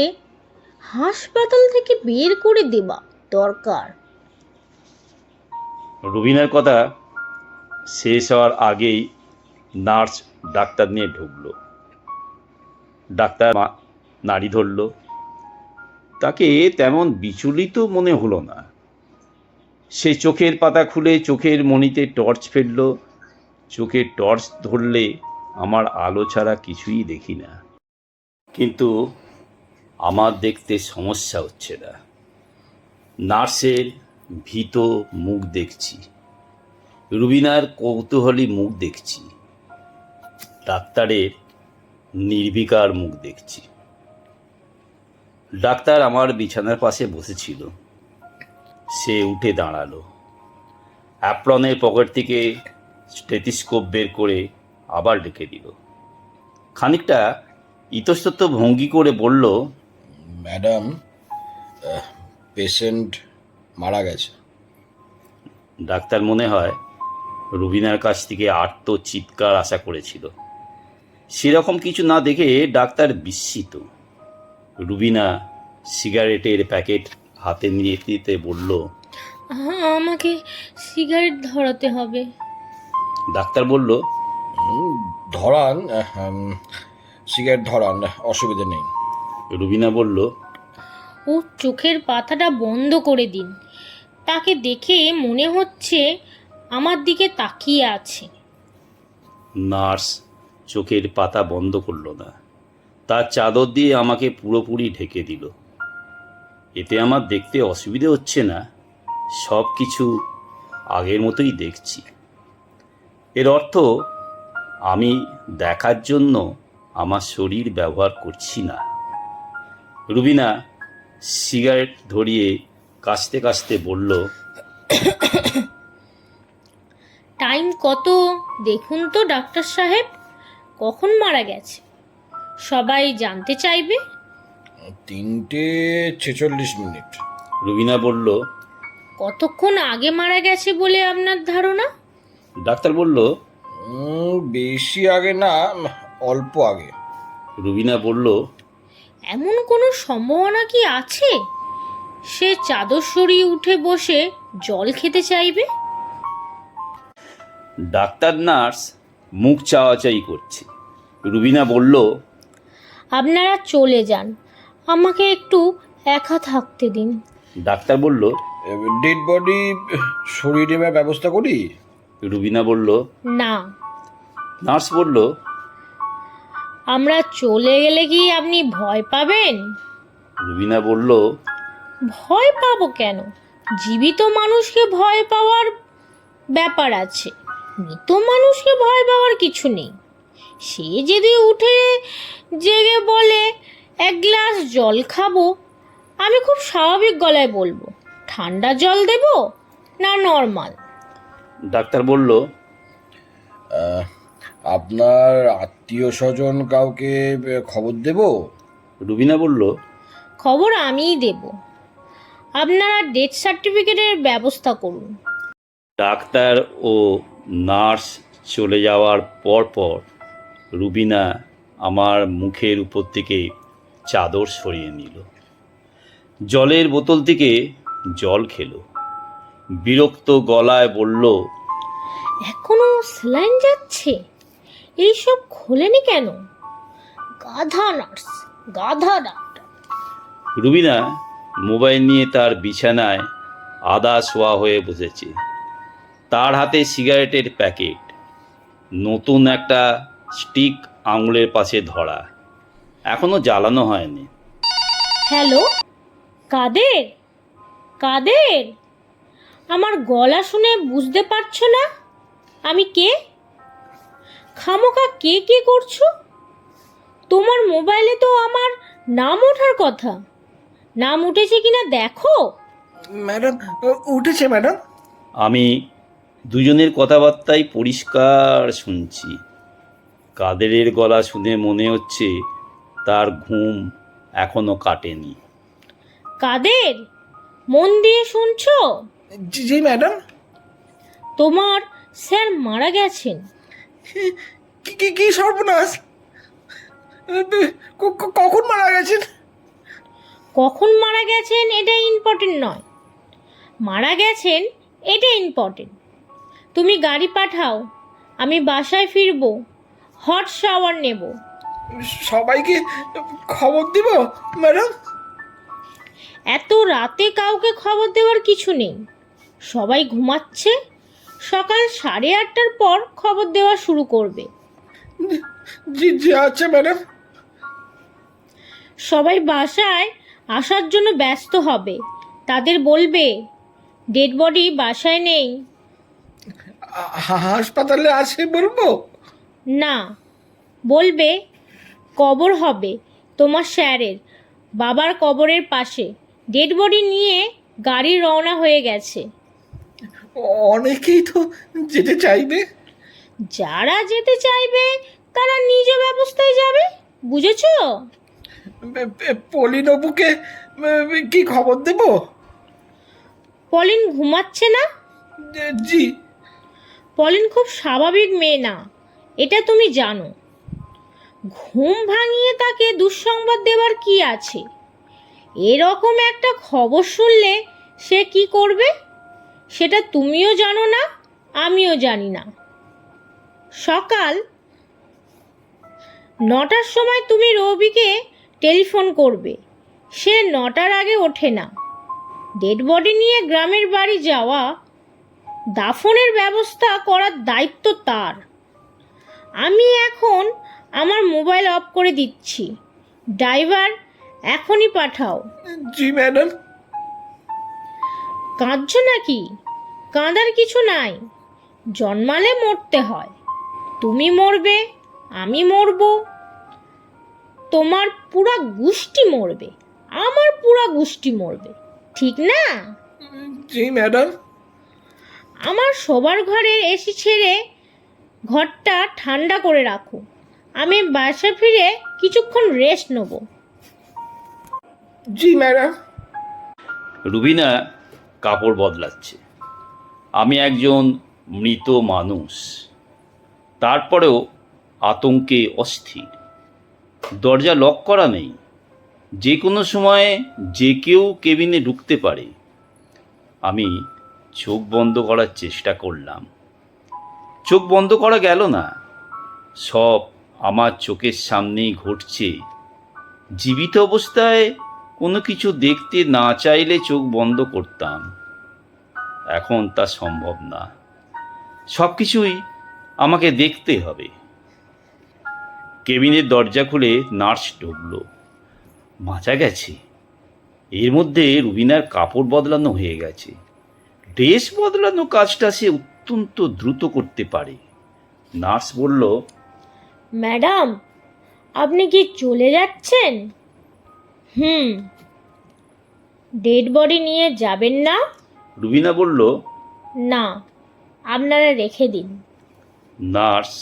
হাসপাতাল থেকে বের করে দেওয়া দরকার। রুবিনার কথা শেষ হওয়ার আগেই নার্স ডাক্তার নিয়ে ঢুকলো। ডাক্তার নাড়ি ধরল। তাকে তেমন বিচলিত মনে হলো না। সে চোখের পাতা খুলে চোখের মণিতে টর্চ ফেলল। চোখে টর্চ ধরলে আমার আলো ছাড়া কিছুই দেখি না। কিন্তু আমার দেখতে সমস্যা হচ্ছে না। নার্সের ভীত মুখ দেখছি, রুবিনার কৌতূহলী মুখ দেখছি, ডাক্তারের নির্বিকার মুখ দেখছি। ডাক্তার আমার বিছানার পাশে বসেছিল। সে উঠে দাঁড়ালো। অ্যাপ্রনের পকেট থেকে স্টেথিস্কোপ বের করে আবার রেখে দিল। খানিকটা ইতস্তত ভঙ্গি করে বলল, ম্যাডাম, পেশেন্ট মারা গেছে। ডাক্তার মনে হয় রুবিনার কাছ থেকে আর্ত চিৎকার আশা করেছিল। সেরকম কিছু না দেখে ডাক্তার বিস্মিত। রুবিনা সিগারেটের প্যাকেট হাতে নিয়ে দিতে বলল, আমাকে সিগারেট ধরাতে হবে। ডাক্তার বলল, ধরান, সিগারেট ধরান, অসুবিধা নেই। রুবিনা বলল, ও চোখের পাতাটা বন্ধ করে দিন। তাকে দেখে মনে হচ্ছে আমার দিকে তাকিয়ে আছে। নার্স চোখের পাতা বন্ধ করলো না। তার চাদর দিয়ে আমাকে পুরোপুরি ঢেকে দিল। এতে আমার দেখতে অসুবিধে হচ্ছে না, সব কিছু আগের মতোই দেখছি। এর অর্থ আমি দেখার জন্য আমার শরীর ব্যবহার করছি না। রুবিনা সিগারেট ধরিয়ে কাশতে কাশতে বলল, টাইম কত দেখুন তো ডাক্তার সাহেব, কখন মারা গেছে? সবাই জানতে চাইবে। 3:46। রুবিনা বলল। কতক্ষণ আগে মারা গেছে বলে আপনার ধারণা? ডাক্তার বলল। বেশি আগে না, অল্প আগে। রুবিনা বলল। এমন কোনো সম্ভাবনা কি আছে সে চাদর সরিয়ে উঠে বসে জল খেতে চাইবে? ডাক্তার নার্স মুখ চাওয়াচাই করছে। রুবিনা বলল। আপনারা চলে যান, আমাকে একটু একা থাকতে দিন। ডাক্তার বলল। ডেড বডি সরিয়ে নেবার ব্যবস্থা করি? রুবিনা বলল। না, নার্স বলল। আমরা চলে গেলে কি আপনি ভয় পাবেন? রুবিনা বলল। ভয় পাবো কেন? জীবিত মানুষকে ভয় পাওয়ার ব্যাপার আছে, মৃত মানুষকে ভয় পাওয়ার কিছু নেই। সে যদি উঠে জেগে বলে এক গ্লাস জল খাবো, আমি খুব স্বাভাবিক গলায় বলবো ঠান্ডা জল দেব না নর্মাল। ডাক্তার বলল। আপনার আত্মীয় স্বজন কাউকে খবর দেব? রুবিনা বলল। খবর আমিই দেব, আপনারা ডেথ সার্টিফিকেটের ব্যবস্থা করুন। ডাক্তার ও নার্স চলে যাওয়ার পর রুবিনা আমার মুখের উপর থেকে চাদর সরিয়ে নিল, জলের বোতল থেকে জল খেলো, বিরক্ত গলায় বলল। এখনো স্যালাইন যাচ্ছে, এইসব খোলেনি কেন? গাধা নার্স, গাধা ডাক্তার। রুবিনা মোবাইল নিয়ে তার বিছানায় আধা শোয়া হয়ে বসেছে, তার হাতে সিগারেটের প্যাকেট, নতুন একটা স্টিক আঙুলের পাশে ধরা, এখনো জ্বালানো হয়নি। হ্যালো, কাদের? কাদের? আমার গলা শুনে বুঝতে পারছো না আমি কে? খামোকা কে কে করছো? তোমার মোবাইলে তো আমার নাম ওঠার কথা, নাম উঠেছে কিনা দেখো। ম্যাডাম, উঠেছে ম্যাডাম। আমি দুজনের কথাবার্তাই পরিষ্কার শুনছি। কাদেরের গলা শুনে মনে হচ্ছে তার ঘুম এখনো কাটেনি। কাদের, মন দিয়ে শুনছো? জি ম্যাডাম। তোমার স্যার মারা গেছেন। কি কি সর্বনাশ! কখন মারা গেছেন? কখন মারা গেছেন এটা ইম্পর্টেন্ট নয়, মারা গেছেন এটা ইম্পর্টেন্ট। তুমি গাড়ি পাঠাও, আমি বাসায় ফিরবো, হট শাওয়ার নেব। সবাইকে খবর দিব ম্যাডাম? এত রাতে কাউকে খবর দেওয়ার কিছু নেই, সবাই ঘুমাচ্ছে। সকাল 8:30টার পর খবর দেওয়া শুরু করবে। জি জি আচ্ছা ম্যাডাম। সবাই বাসায় আসার জন্য ব্যস্ত হবে, তাদের বলবে ডেড বডি বাসায় নেই। হাসপাতালে আছে বলবো? না, বলবে কবর হবে তোমার স্যারের বাবার কবরের পাশে, ডেড বডি নিয়ে গাড়ি রওনা হয়ে গেছে। অনেকেই তো যেতে চাইবে। যারা যেতে চাইবে তারা নিজ ব্যবস্থায় যাবে, বুঝেছো? পলিনবুকে কি খবর দেব? পলিন ঘুমাচ্ছে না? জি। পলিন খুব স্বাভাবিক মেয়ে না, এটা তুমি জানো। ঘুম ভাঙিয়ে তাকে দুঃসংবাদ দেওয়ার কি আছে? এরকম একটা খবর শুনলে সে কি করবে সেটা তুমিও জানো না, আমিও জানি না। সকাল 9টার সময় তুমি রবিকে টেলিফোন করবে, সে 9টার আগে ওঠে না। ডেড বডি নিয়ে গ্রামের বাড়ি যাওয়া, দাফনের ব্যবস্থা করার দায়িত্ব তার। আমি এখন আমার মোবাইল অফ করে দিচ্ছি, ড্রাইভার এখনই পাঠাও। জি ম্যাডাম। কাঁদছো নাকি? কাঁদার কিছু নাই, জন্মালে মরতে হয়। তুমি মরবে, আমি মরব, তোমার পুরা গোষ্ঠী মরবে, আমার পুরা গোষ্ঠী মরবে, ঠিক না? জি ম্যাডাম। আমার শোবার ঘরের এসি ছেড়ে ঘরটা ঠান্ডা করে রাখো। আমি বাসা ফিরে কিছুক্ষণ রেস্ট নেব। জি ম্যাডাম। রুবিনা কাপড় বদলাচ্ছে। আমি একজন মৃত মানুষ, তারপরেও আতঙ্কে অস্থির। দরজা লক করা নেই, যে কোনো সময়ে যে কেউ কেবিনে ঢুকতে পারে। আমি চোখ বন্ধ করার চেষ্টা করলাম, চোখ বন্ধ করা গেল না। সব আমার চোখের সামনেই ঘটছে। জীবিত অবস্থায় কোনো কিছু দেখতে না চাইলে চোখ বন্ধ করতাম, এখন তা সম্ভব না। সব কিছুই আমাকে দেখতে হবে। কেবিনের দরজা খুলে নার্স ঢুকলো। বাঁচা গেছে। এর মধ্যে রুবিনার কাপড় বদলানো হয়ে গেছে। ড্রেস বদলানো কাজটা সে অত্যন্ত দ্রুত করতে পারে। নার্স বলল, ম্যাডাম, আপনি কি চলে যাচ্ছেন? ডেড বডি নিয়ে যাবেন না? রুবিনা বলল, না, আপনারা রেখে দিন। নার্স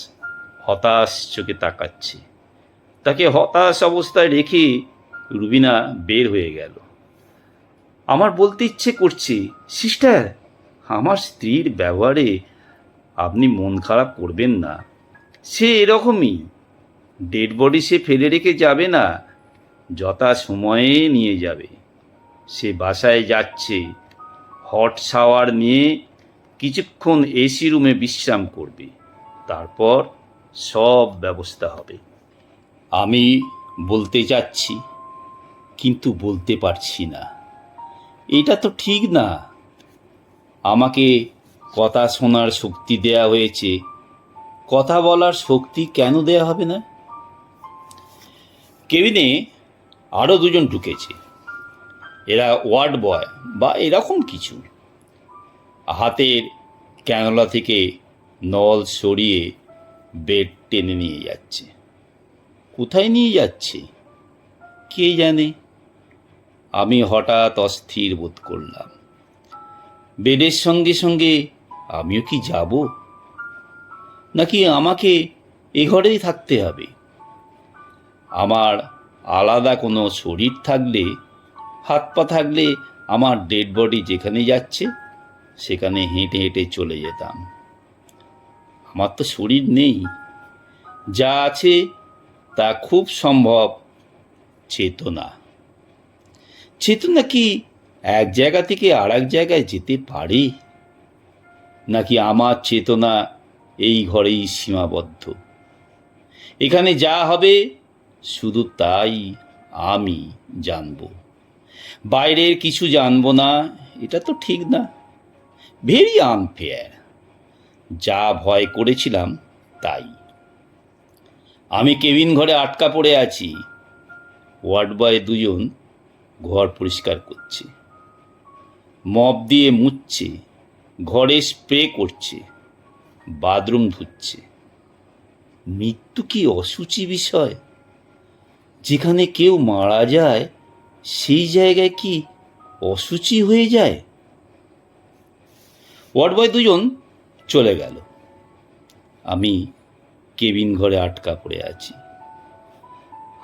হতাশ চোখে তাকাচ্ছে। তাকে হতাশ অবস্থায় রেখে রুবিনা বের হয়ে গেল। আমার বলতে ইচ্ছে করছে, সিস্টার, আমার স্ত্রীর ব্যবহারে আপনি মন খারাপ করবেন না। সে এরকমই। ডেড বডি সে ফেলে রেখে যাবে না, যথা সময়ে নিয়ে যাবে। সে বাসায় যাচ্ছে, হট শাওয়ার নিয়ে কিছুক্ষণ এসি রুমে বিশ্রাম করবে, তারপর সব ব্যবস্থা হবে। আমি বলতে যাচ্ছি, কিন্তু বলতে পারছি না। এটা তো ঠিক না। আমাকে কথা শোনার শক্তি দেয়া হয়েছে, কথা বলার শক্তি কেন দেয়া হবে না? কেবিনে আরও দুজন ঢুকেছে। এরা ওয়ার্ড বয় বা এরকম কিছু। হাতের ক্যানোলা থেকে নল সরিয়ে বেড টেনে নিয়ে যাচ্ছে। কোথায় নিয়ে যাচ্ছে কে জানে। আমি হঠাৎ অস্থির বোধ করলাম। বেডের সঙ্গে সঙ্গে আমিও কি যাব, নাকি আমাকে এ ঘরেই থাকতে হবে? আমার আলাদা কোনো শরীর থাকলে, হাত পা থাকলে, আমার ডেড বডি যেখানে যাচ্ছে সেখানে হেঁটে হেঁটে চলে যেতাম। আমার তো শরীর নেই। যা আছে তা খুব সম্ভব চেতনা। চেতনা কি এক জায়গা থেকে আর এক জায়গায় যেতে পারে, নাকি আমার চেতনা এই ঘরেই সীমাবদ্ধ? এখানে যা হবে শুধু তাই আমি জানব, বাইরের কিছু জানব না। এটা তো ঠিক না, ভেরি আনফেয়ার। যা ভয় করেছিলাম তাই। আমি কেবিন ঘরে আটকা পড়ে আছি। ওয়ার্ড বয় দুজন ঘর পরিষ্কার করছে, মপ দিয়ে মুছছে, ঘরে স্প্রে করছে, বাথরুম ধুচ্ছে। মৃত্যু কি অসুচি বিষয়? যেখানে কেউ মারা যায় সেই জায়গায় কি অসুচি হয়ে যায়? ওয়ার্ড বয় দুজন চলে গেল। আমি কেবিন ঘরে আটকা পড়ে আছি।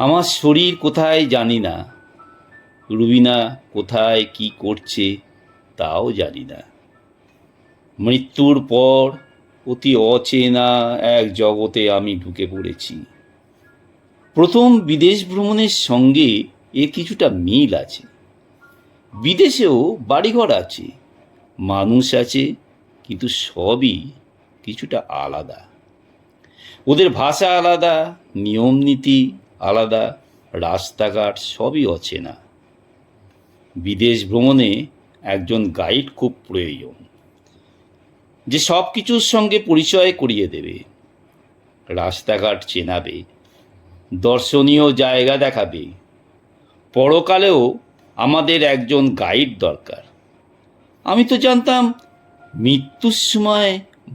আমার শরীর কোথায় জানি না, রুবিনা কোথায় কি করছে তাও জানি না। মৃত্যুর পর অতি অচেনা এক জগতে আমি ঢুকে পড়েছি। প্রথম বিদেশ ভ্রমণের সঙ্গে এর কিছুটা মিল আছে। বিদেশেও বাড়িঘর আছে, মানুষ আছে, কিন্তু সবই কিছুটা আলাদা। ওদের ভাষা আলাদা, নিয়ম নীতি আলাদা, রাস্তাঘাট সবই অচেনা। বিদেশ ভ্রমণে একজন গাইড খুব প্রয়োজন, যে সব কিছুর সঙ্গে পরিচয় করিয়ে দেবে, রাস্তাঘাট চেনাবে, দর্শনীয় জায়গা দেখাবে। পরকালেও আমাদের একজন গাইড দরকার। আমি তো জানতাম মৃত্যুর সময়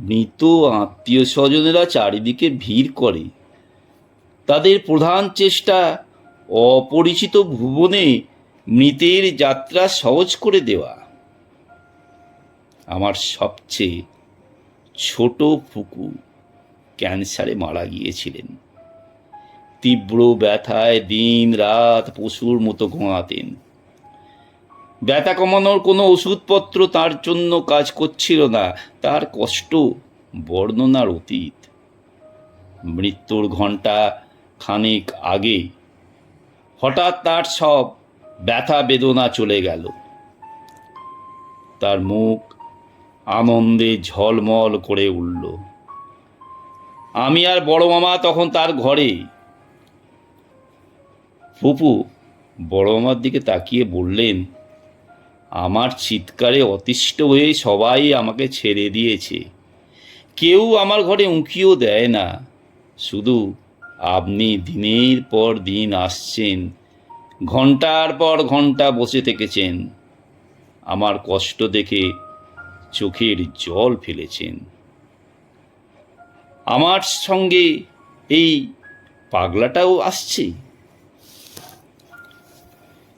মৃত আত্মীয় স্বজনেরা চারিদিকে ভিড় করে। তাদের প্রধান চেষ্টা অপরিচিত ভুবনে মৃতের যাত্রা সহজ করে দেওয়া। আমার সবচেয়ে ছোট ফুকু ক্যান্সারে মারা গিয়েছিলেন। তীব্র ব্যথায় দিন রাত পশুর মতো ঘুমাতেন। ব্যথা কমানোর কোনো ওষুধপত্র তার জন্য কাজ করছিল না। তার কষ্ট বর্ণনার অতীত। মৃত্যুর ঘণ্টা খানিক আগে হঠাৎ তার সব ব্যথা বেদনা চলে গেল। তার মুখ আনন্দে ঝলমল করে উঠল। আমি আর বড় মামা তখন তার ঘরে। ফুপু বড় মামার দিকে তাকিয়ে বললেন, আমার চিৎকারে অতিষ্ঠ হয়ে সবাই আমাকে ছেড়ে দিয়েছে। কেউ আমার ঘরে উঁকিও দেয় না। শুধু আপনি দিনের পর দিন আসছেন, ঘন্টার পর ঘন্টা বসে থেকেছেন, আমার কষ্ট দেখে চোখের জল ফেলেছেন। আমার সঙ্গে এই পাগলাটাও আসছে।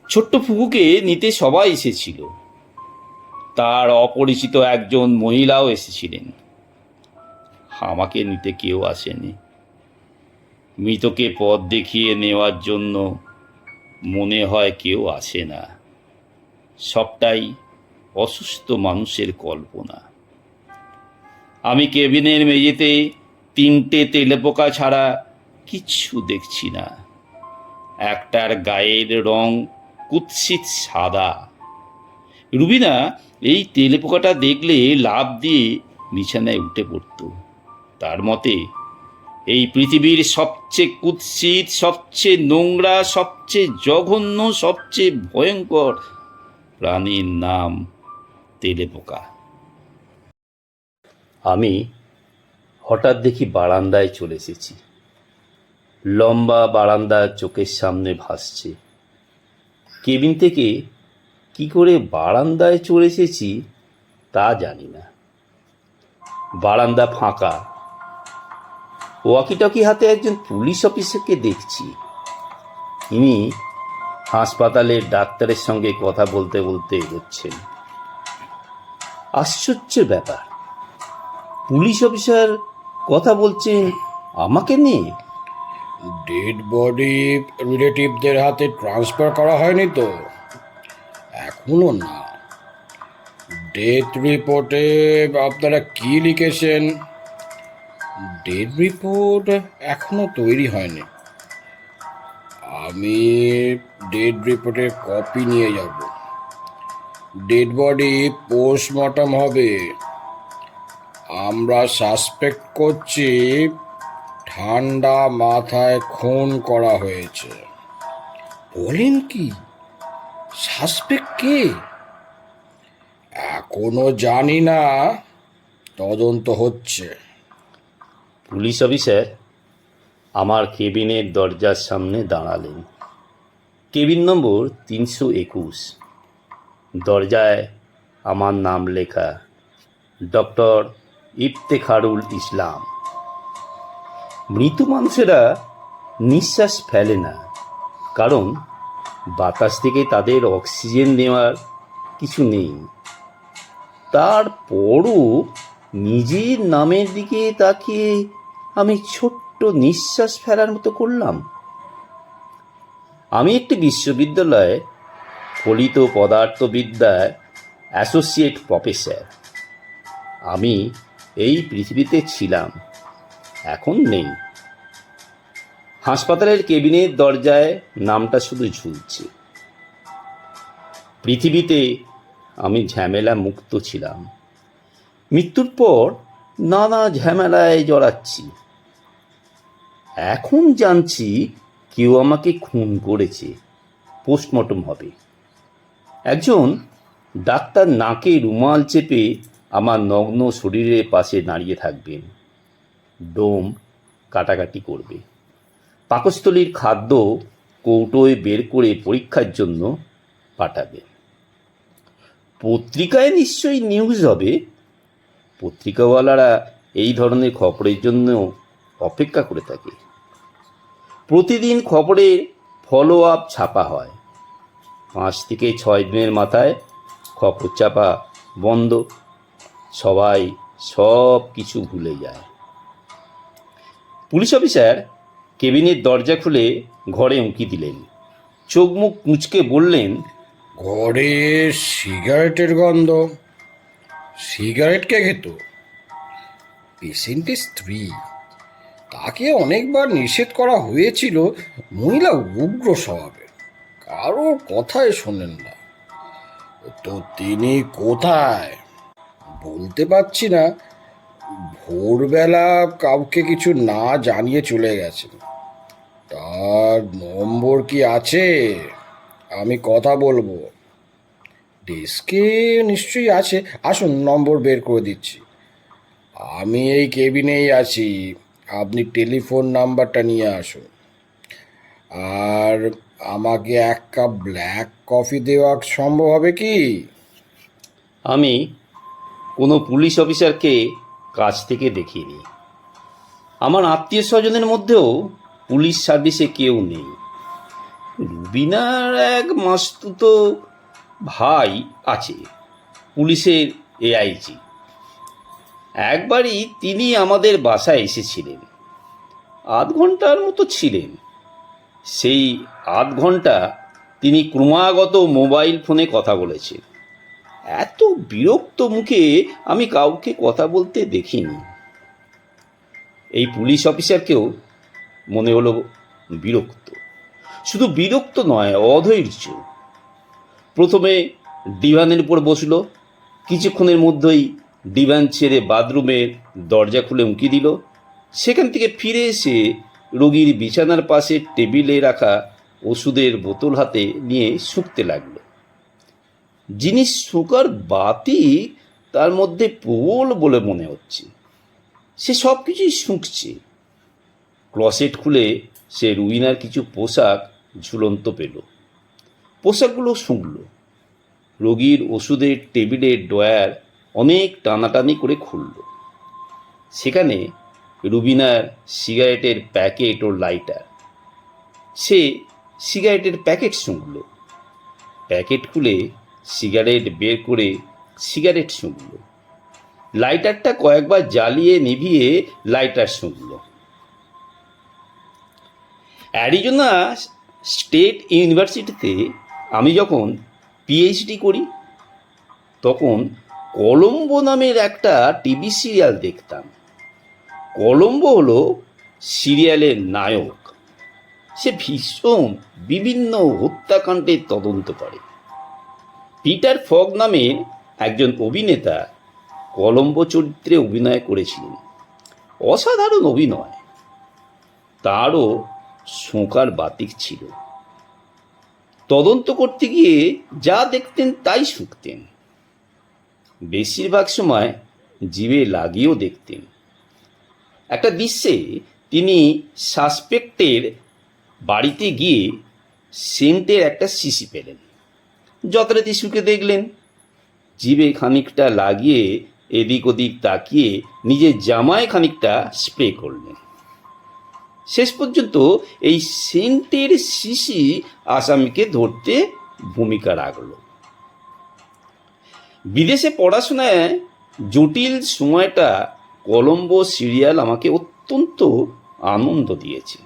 ছোট্ট ফুকুকে নিতে সবাই এসেছিল। তার অপরিচিত একজন মহিলাও এসেছিলেন। আমাকে নিতে কেউ আসেনি। মৃতকে পথ দেখিয়ে নেওয়ার জন্য মনে হয় কেউ আসে না। সবটাই অসুস্থ মানুষের কল্পনা। আমি কেবিনের মেঝেতে 3টে তেলেপোকা ছাড়া কিচ্ছু দেখছি না। একটার গায়ের রং কুৎসিত সাদা। রুবিনা এই তেলেপোকাটা দেখলে লাফ দিয়ে বিছানায় উঠে পড়ত। তার মতে এই পৃথিবীর সবচেয়ে কুৎসিত, সবচেয়ে নোংরা, সবচেয়ে জঘন্য, সবচেয়ে ভয়ঙ্কর প্রাণীর নাম তেলেপোকা। আমি হঠাৎ দেখি বারান্দায় চলে এসেছি। লম্বা বারান্দা চোখের সামনে ভাসছে। কেবিন থেকে কি করে বারান্দায় চলে এসেছি তা জানি না। বারান্দা ফাঁকা। ওয়াকিটকি হাতে একজন পুলিশ অফিসারকে দেখছি। ইনি হাসপাতালের ডাক্তারের সঙ্গে কথা বলতে বলতে এগোচ্ছেন। আশ্চর্যের ব্যাপার, পুলিশ অফিসার কথা বলছেন আমাকে নিয়ে। ডেড বডি রিলেটিভদের হাতে ট্রান্সফার করা হয়নি তো? এখনো না। ডেথ রিপোর্টে আপনারা কি লিখেছেন? ডেড রিপোর্ট এখনো তৈরি হয়নি। আমি ডেড রিপোর্টের কপি নিয়ে যাব। ডেড বডি পোস্টমর্টম হবে। আমরা সাসপেক্ট করছি ঠান্ডা মাথায় খুন করা হয়েছে। বলেন কি? সাসপেক্ট কে? এখনো জানি না, তদন্ত হচ্ছে। পুলিশ অফিসার আমার কেবিনের দরজার সামনে দাঁড়ালেন। কেবিন নম্বর 321। দরজায় আমার নাম লেখা, ডক্টর ইফতেখারুল ইসলাম। মৃত মানুষেরা নিঃশ্বাস ফেলে না, কারণ বাতাস থেকে তাদের অক্সিজেন নেওয়ার কিছু নেই। তারপরও নিজের নামের দিকে তাকিয়ে আমি ছোট্ট নিঃশ্বাস ফেলার মতো করলাম। আমি একটি বিশ্ববিদ্যালয়ে ফলিত পদার্থবিদ্যায় অ্যাসোসিয়েট প্রফেসর। আমি এই পৃথিবীতে ছিলাম, এখন নেই। হাসপাতালের কেবিনের দরজায় নামটা শুধু ঝুলছে। পৃথিবীতে আমি ঝামেলা মুক্ত ছিলাম। মৃত্যুর পর নানা ঝামেলায় জড়াচ্ছি। এখন জানছি কেউ আমাকে খুন করেছে, পোস্টমর্টম হবে। একজন ডাক্তার নাকে রুমাল চেপে আমার নগ্ন শরীরের পাশে দাঁড়িয়ে থাকবেন। ডোম কাটাকাটি করবে। পাকস্থলীর খাদ্য কৌটোয় বের করে পরীক্ষার জন্য পাঠাবে। পত্রিকায় নিশ্চয়ই নিউজ হবে। পত্রিকাওয়ালারা এই ধরনের খবরের জন্য অপেক্ষা করে থাকে। প্রতিদিন খবরে ফলো আপ ছাপা হয়। 5 থেকে 6 দিনের মাথায় খবর ছাপা বন্ধ, সবাই সব কিছু ভুলে যায়। পুলিশ অফিসার কেবিনের দরজা খুলে ঘরে উঁকি দিলেন, চোখ মুখ কুঁচকে বললেন, ঘরে সিগারেটের গন্ধ। সিগারেট কে খেত? পেশেন্টের স্ত্রী। তাকে অনেকবার নিষেধ করা হয়েছিল। মহিলা উগ্র স্বভাবের, কারোর কথাই শোনেন না। তো তিনি কোথায়? বলতে পারছি না। ভোরবেলা কাউকে কিছু না জানিয়ে চলে গেছেন। তার নম্বর কি আছে? আমি কথা বলবো। ডেস্কে নিশ্চয়ই আছে। আসুন, নম্বর বের করে দিচ্ছি। আমি এই কেবিনেই আছি। আপনি টেলিফোন নাম্বারটা নিয়ে আসুন। আর আমাকে 1 কাপ ব্ল্যাক কফি দেওয়া সম্ভব হবে কি? আমি কোনো পুলিশ অফিসারকে কাছ থেকে দেখিনি। আমার আত্মীয় স্বজনের মধ্যেও পুলিশ সার্ভিসে কেউ নেই। রুবিনার এক মাস্তুতো ভাই আছে, পুলিশের এআইজি। একবারই তিনি আমাদের বাসায় এসেছিলেন, আধ ঘন্টার মতো ছিলেন। সেই আধ ঘন্টা তিনি ক্রমাগত মোবাইল ফোনে কথা বলেছেন। এত বিরক্ত মুখে আমি কাউকে কথা বলতে দেখিনি। এই পুলিশ অফিসারকেও মনে হলো বিরক্ত। শুধু বিরক্ত নয়, অধৈর্য। প্রথমে ডিভানের উপর বসল, কিছুক্ষণের মধ্যেই ডিভান ছেড়ে বাথরুমের দরজা খুলে উঁকি দিল। সেখান থেকে ফিরে এসে রোগীর বিছানার পাশে টেবিলে রাখা ওষুধের বোতল হাতে নিয়ে শুঁকতে লাগলো। জিনিস শুকার বাতি তার মধ্যে প্রবল বলে মনে হচ্ছে। সে সব কিছুই শুঁকছে। ক্লসেট খুলে সে রুবিনার কিছু পোশাক ঝুলন্ত পেল। পোশাকগুলো শুঁকল। রোগীর ওষুধের টেবিলের ড্রয়ার অনেক টানাটানি করে খুলল। সেখানে রুবিনার সিগারেটের প্যাকেট ও লাইটার। সে সিগারেটের প্যাকেট শুঁকল। প্যাকেট খুলে সিগারেট বের করে সিগারেট শুঁকল। লাইটারটা কয়েকবার জ্বালিয়ে নিভিয়ে লাইটার শুঁকল। অ্যারিজোনা স্টেট ইউনিভার্সিটিতে আমি যখন পিএইচডি করি, তখন কলম্বো নামের একটা টিভি সিরিয়াল দেখতাম। কলম্বো হলো সিরিয়ালের নায়ক। সে ভীষণ বিভিন্ন হত্যাকাণ্ডের তদন্ত করে। পিটার ফগ নামের একজন অভিনেতা কলম্বো চরিত্রে অভিনয় করেছিলেন। অসাধারণ অভিনয়। তারও শোঁকার বাতিক ছিল। তদন্ত করতে গিয়ে যা দেখতেন তাই শুঁকতেন। বেশিরভাগ সময় জিভে লাগিয়েও দেখতেন। একটা দৃশ্যে তিনি সাসপেক্টের বাড়িতে গিয়ে সেন্টের একটা শিশি পেলেন। যথারীতি শুকে দেখলেন। জিভে খানিকটা লাগিয়ে এদিক ওদিক তাকিয়ে নিজের জামায় খানিকটা স্প্রে করলেন। শেষ পর্যন্ত এই সেন্টের শিশি আসামিকে ধরতে ভূমিকা রাখল। বিদেশে পড়াশোনায় জটিল সময়টা কলম্বো সিরিয়াল আমাকে অত্যন্ত আনন্দ দিয়েছে।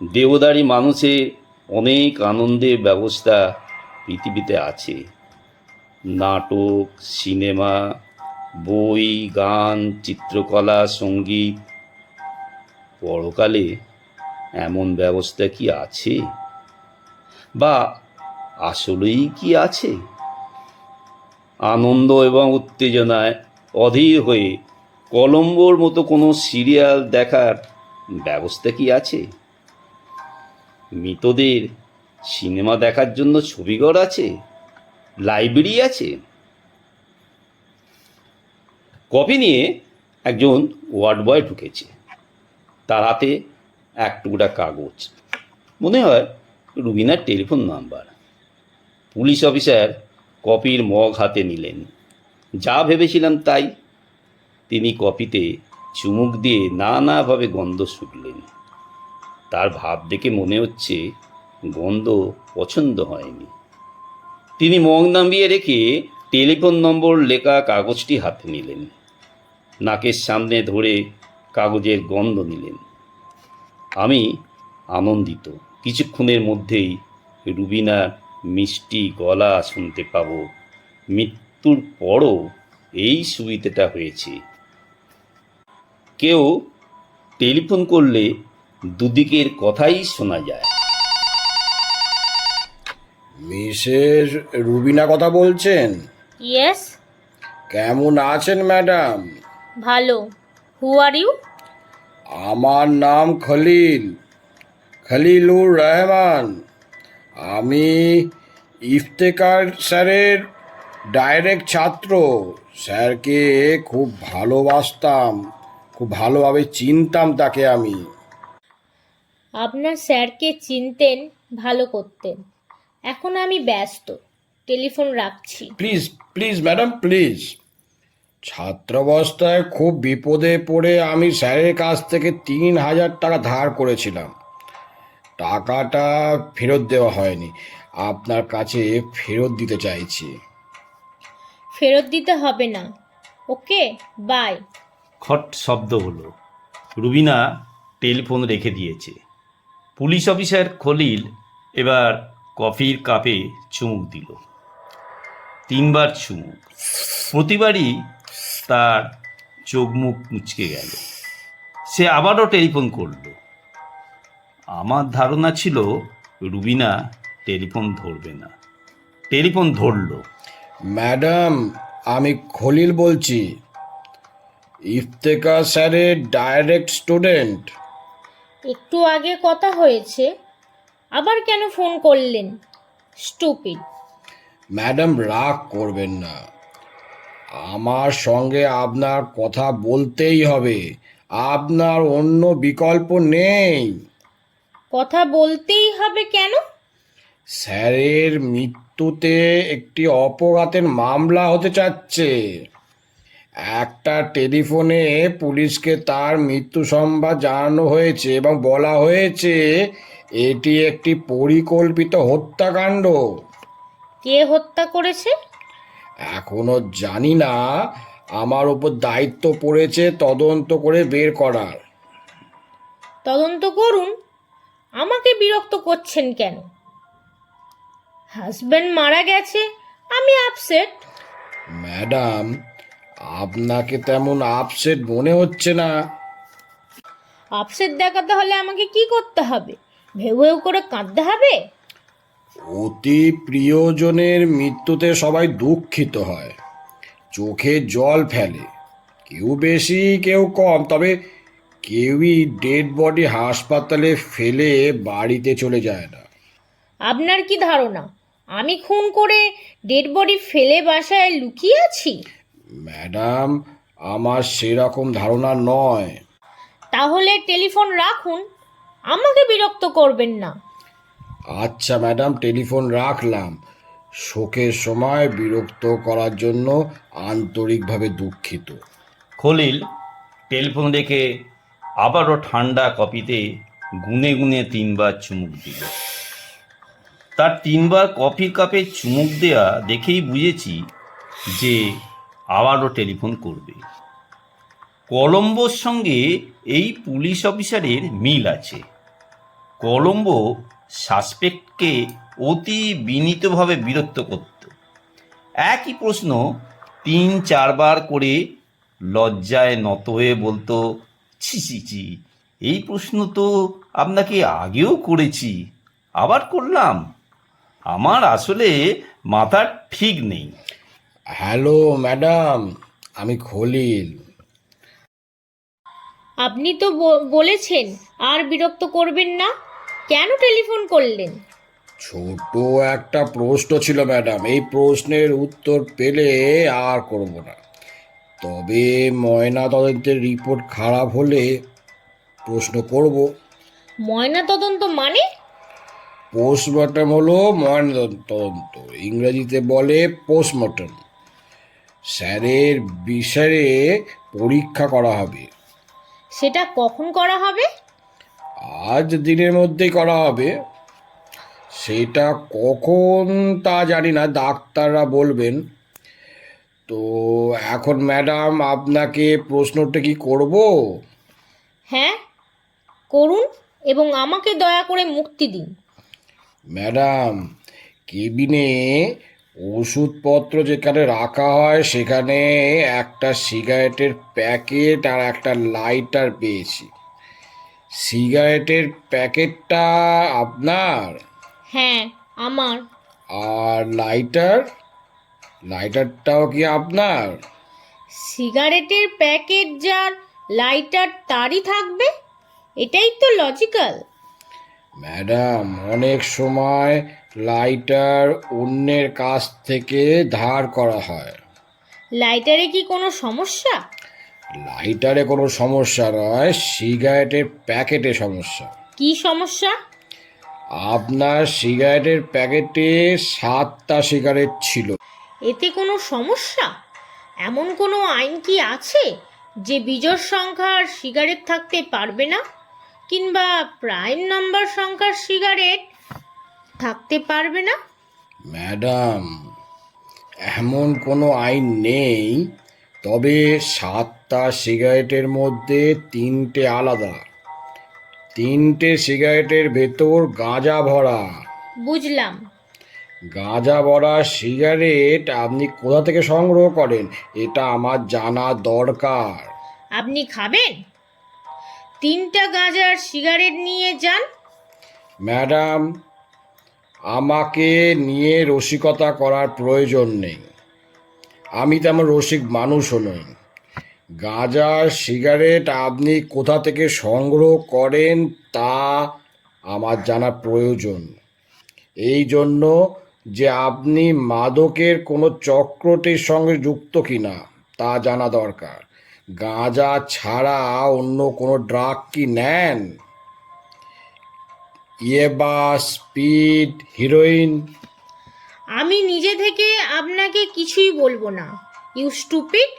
দেহধারী মানুষের অনেক আনন্দের ব্যবস্থা পৃথিবীতে আছে। নাটক, সিনেমা, বই, গান, চিত্রকলা, সঙ্গীত। পরকালে এমন ব্যবস্থা কি আছে, বা আসলেই কি আছে? আনন্দ এবং উত্তেজনায় অধীর হয়ে কলম্বোর মতো কোনো সিরিয়াল দেখার ব্যবস্থা কি আছে? মৃতদের সিনেমা দেখার জন্য ছবিঘর আছে, লাইব্রেরি আছে। কফি নিয়ে একজন ওয়ার্ড বয় ঢুকেছে। তার হাতে এক টুকরা কাগজ। মনে হয় রুবিনার টেলিফোন নাম্বার। পুলিশ অফিসার কপির মগ হাতে নিলেন। যা ভেবেছিলাম তাই। তিনি কপিতে চুমুক দিয়ে নানাভাবে গন্ধ শুকলেন। তার ভাব দেখে মনে হচ্ছে গন্ধ পছন্দ হয়নি। তিনি মগ নামিয়ে রেখে টেলিফোন নম্বর লেখা কাগজটি হাতে নিলেন, নাকের সামনে ধরে কাগজের গন্ধ নিলেন। আমি আনন্দিত, কিছুক্ষণের মধ্যেই রুবিনার মিষ্টি গলা শুনতে পাব। মৃত্যুর পরও এই সুবিধাটা হয়েছে। কেউ টেলিফোন করলে দুদিকের কথাই শোনা যায়। মিসেস রুবিনা কথা বলছেন? ইয়েস। কেমন আছেন ম্যাডাম? ভালো। হু আর ইউ? আমার নাম খলিলুর রহমান। আমি ইফতেখার স্যারের ডাইরেক্ট ছাত্র। স্যারকে খুব ভালোবাসতাম, খুব ভালোভাবে চিনতাম তাকে আমি। আপনার স্যারকে চিনতেন, ভালো করতেন। এখন আমি ব্যস্ত, টেলিফোন রাখছি। Please please madam please. ছাত্রাবস্থায় খুব বিপদে পড়ে আমি স্যারের কাছ থেকে 3,000 টাকা ধার করেছিলাম। টাকাটা ফেরত দেওয়া হয়নি, আপনার কাছে ফেরত দিতে চাইছি। ফেরত দিতে হবে না। ওকে, বাই। খট শব্দ হলো। রুবিনা টেলিফোন রেখে দিয়েছে। পুলিশ অফিসার খলিল এবার কফির কাপে চুমুক দিল। 3বার চুমুক। প্রতিবারই তার চোখ মুখ মুচকে গেল। সে আবারও টেলিফোন করল। আমার ধারণা ছিল রুবিনা টেলিফোন ধরবে না। টেলিফোন ধরল। ম্যাডাম, আমি খলিল বলছি, ইফতেখার স্যারের ডাইরেক্ট স্টুডেন্ট। একটু আগে কথা হয়েছে, আবার কেন ফোন করলেন? স্টুপিড। ম্যাডাম রাগ করবেন না, আমার সঙ্গে আপনার কথা বলতেই হবে, আপনার অন্য বিকল্প নেই। কথা বলতেই হবে কেন? স্যারের মৃত্যুতে একটি অপঘাতের মামলা হতে যাচ্ছে। একটা টেলিফোনে পুলিশকে তার মৃত্যু সংবাদ জানানো হয়েছে এবং বলা হয়েছে এটি একটি পরিকল্পিত হত্যাকাণ্ড। কে হত্যা করেছে? এখনো জানি না, আমার উপর দায়িত্ব পড়েছে তদন্ত করে বের করার। তদন্ত করুন, আমাকে বিরক্ত করছেন কেন? হাজব্যান্ড মারা গেছে, আমি আপসেট। ম্যাডাম, আপনাকে তেমন আপসেট মনে হচ্ছে না। আপসেট দেখাতে হলে আমাকে কি করতে হবে? ভেউ ভেউ করে কাঁদতে হবে? অতি প্রিয়জনের মৃত্যুতে সবাই দুঃখিত হয়, চোখে জল ফেলে, কেউ বেশি কেউ কম, তবে কেউই ডেড বডি হাসপাতালে ফেলে বাড়িতে চলে যায় না। আপনার কি ধারণা আমি খুন করে ডেড বডি ফেলে বাসায় লুকিয়ে আছি? ম্যাডাম, আমার সেরকম ধারণা নয়। তাহলে টেলিফোন রাখুন, আমাকে বিরক্ত করবেন না। আচ্ছা ম্যাডাম, টেলিফোন রাখলাম। শোকের সময় বিরক্ত করার জন্য আন্তরিকভাবে দুঃখিত। খলিল টেলিফোন রেখে আবারও ঠান্ডা কফিতে গুনে গুনে 3বার চুমুক দিল। তার 3বার কফির কাপে চুমুক দেয়া দেখেই বুঝেছি যে আবারও টেলিফোন করবে। কলম্বোর সঙ্গে এই পুলিশ অফিসারের মিল আছে। কলম্বো সাসপেক্টকে অতি বিনীতভাবে বিরক্ত করত। একই প্রশ্ন 3-4বার করে লজ্জায় নত হয়ে বলতো, ছি ছি ছি, এই প্রশ্ন তো আপনাকে আগেও করেছি, আবার করলাম। আমার আসলে মাথার ঠিক নেই। হ্যালো ম্যাডাম, আমি খলিল। আপনি তো বলেছেন আর বিরক্ত করবেন না, কেন টেলিফোন করলেন? ছোট একটা প্রশ্ন ছিল ম্যাডাম, এই প্রশ্নের উত্তর পেলে আর করব না। তবে ময়না তদন্তের রিপোর্ট খারাপ হলে প্রশ্ন করব। ময়না তদন্ত মানে? পোস্টমর্টম হলো ময়না তদন্ত, ইংরেজিতে বলে পোস্টমর্টম। স্যারের বিষয়ে পরীক্ষা করা হবে। সেটা কখন করা হবে? আজ দিনের মধ্যেই করা হবে। সেটা কখন তা জানি না, ডাক্তাররা বলবেন। তো এখন ম্যাডাম আপনাকে প্রশ্নটা কি করব? হ্যাঁ, করুন এবং আমাকে দয়া করে মুক্তি দিন। ম্যাডাম, কেবিনে ওষুধপত্র যেখানে রাখা হয় সেখানে একটা সিগারেটের প্যাকেট আর একটা লাইটার পেয়েছি। সিগারেটের প্যাকেটটা আপনার? হ্যাঁ, আমার। আর লাইটারটাও কি আপনার? সিগারেটের প্যাকেট যার, লাইটার তারই থাকবে, এটাই তো লজিক্যাল। ম্যাডাম, অনেক সময় লাইটার অন্যের কাছ থেকে ধার করা হয়। লাইটারে কি কোনো সমস্যা? লাইটারে কোনো সমস্যা নয়, সিগারেটের প্যাকেটে সমস্যা। কি সমস্যা? আপনার সিগারেটের প্যাকেটে 7টা সিগারেট ছিল। এতে কোনো সমস্যা? এমন কোনো আইন কি আছে যে বিজোড় সংখ্যার সিগারেট থাকতে পারবে না, কিংবা প্রাইম নাম্বার সংখ্যার সিগারেট থাকতে পারবে না? ম্যাডাম, এমন কোনো আইন নেই, তবে 7টা সিগারেটের মধ্যে 3টে আলাদা। 3টে সিগারেটের ভেতর গাঁজা ভরা। বুঝলাম। গাঁজা ভরা সিগারেট আপনি কোথা থেকে সংগ্রহ করেন এটা আমার জানা দরকার। আপনি খাবেন? 3টা গাঁজার সিগারেট নিয়ে যান। ম্যাডাম, আমাকে নিয়ে রসিকতা করার প্রয়োজন নেই। আমি তেমন রসিক মানুষও নই। গাঁজার সিগারেট আপনি কোথা থেকে সংগ্রহ করেন তা আমার জানা প্রয়োজন। এই জন্য যে আপনি মাদকের কোনো চক্রটির সঙ্গে যুক্ত কিনা তা জানা দরকার। গাঁজা ছাড়া অন্য কোনো ড্রাগ কি নেন? ইয়েবা, স্পিড, হিরোইন? আমি নিজে থেকে আপনাকে কিছুই বলবো না। You stupid,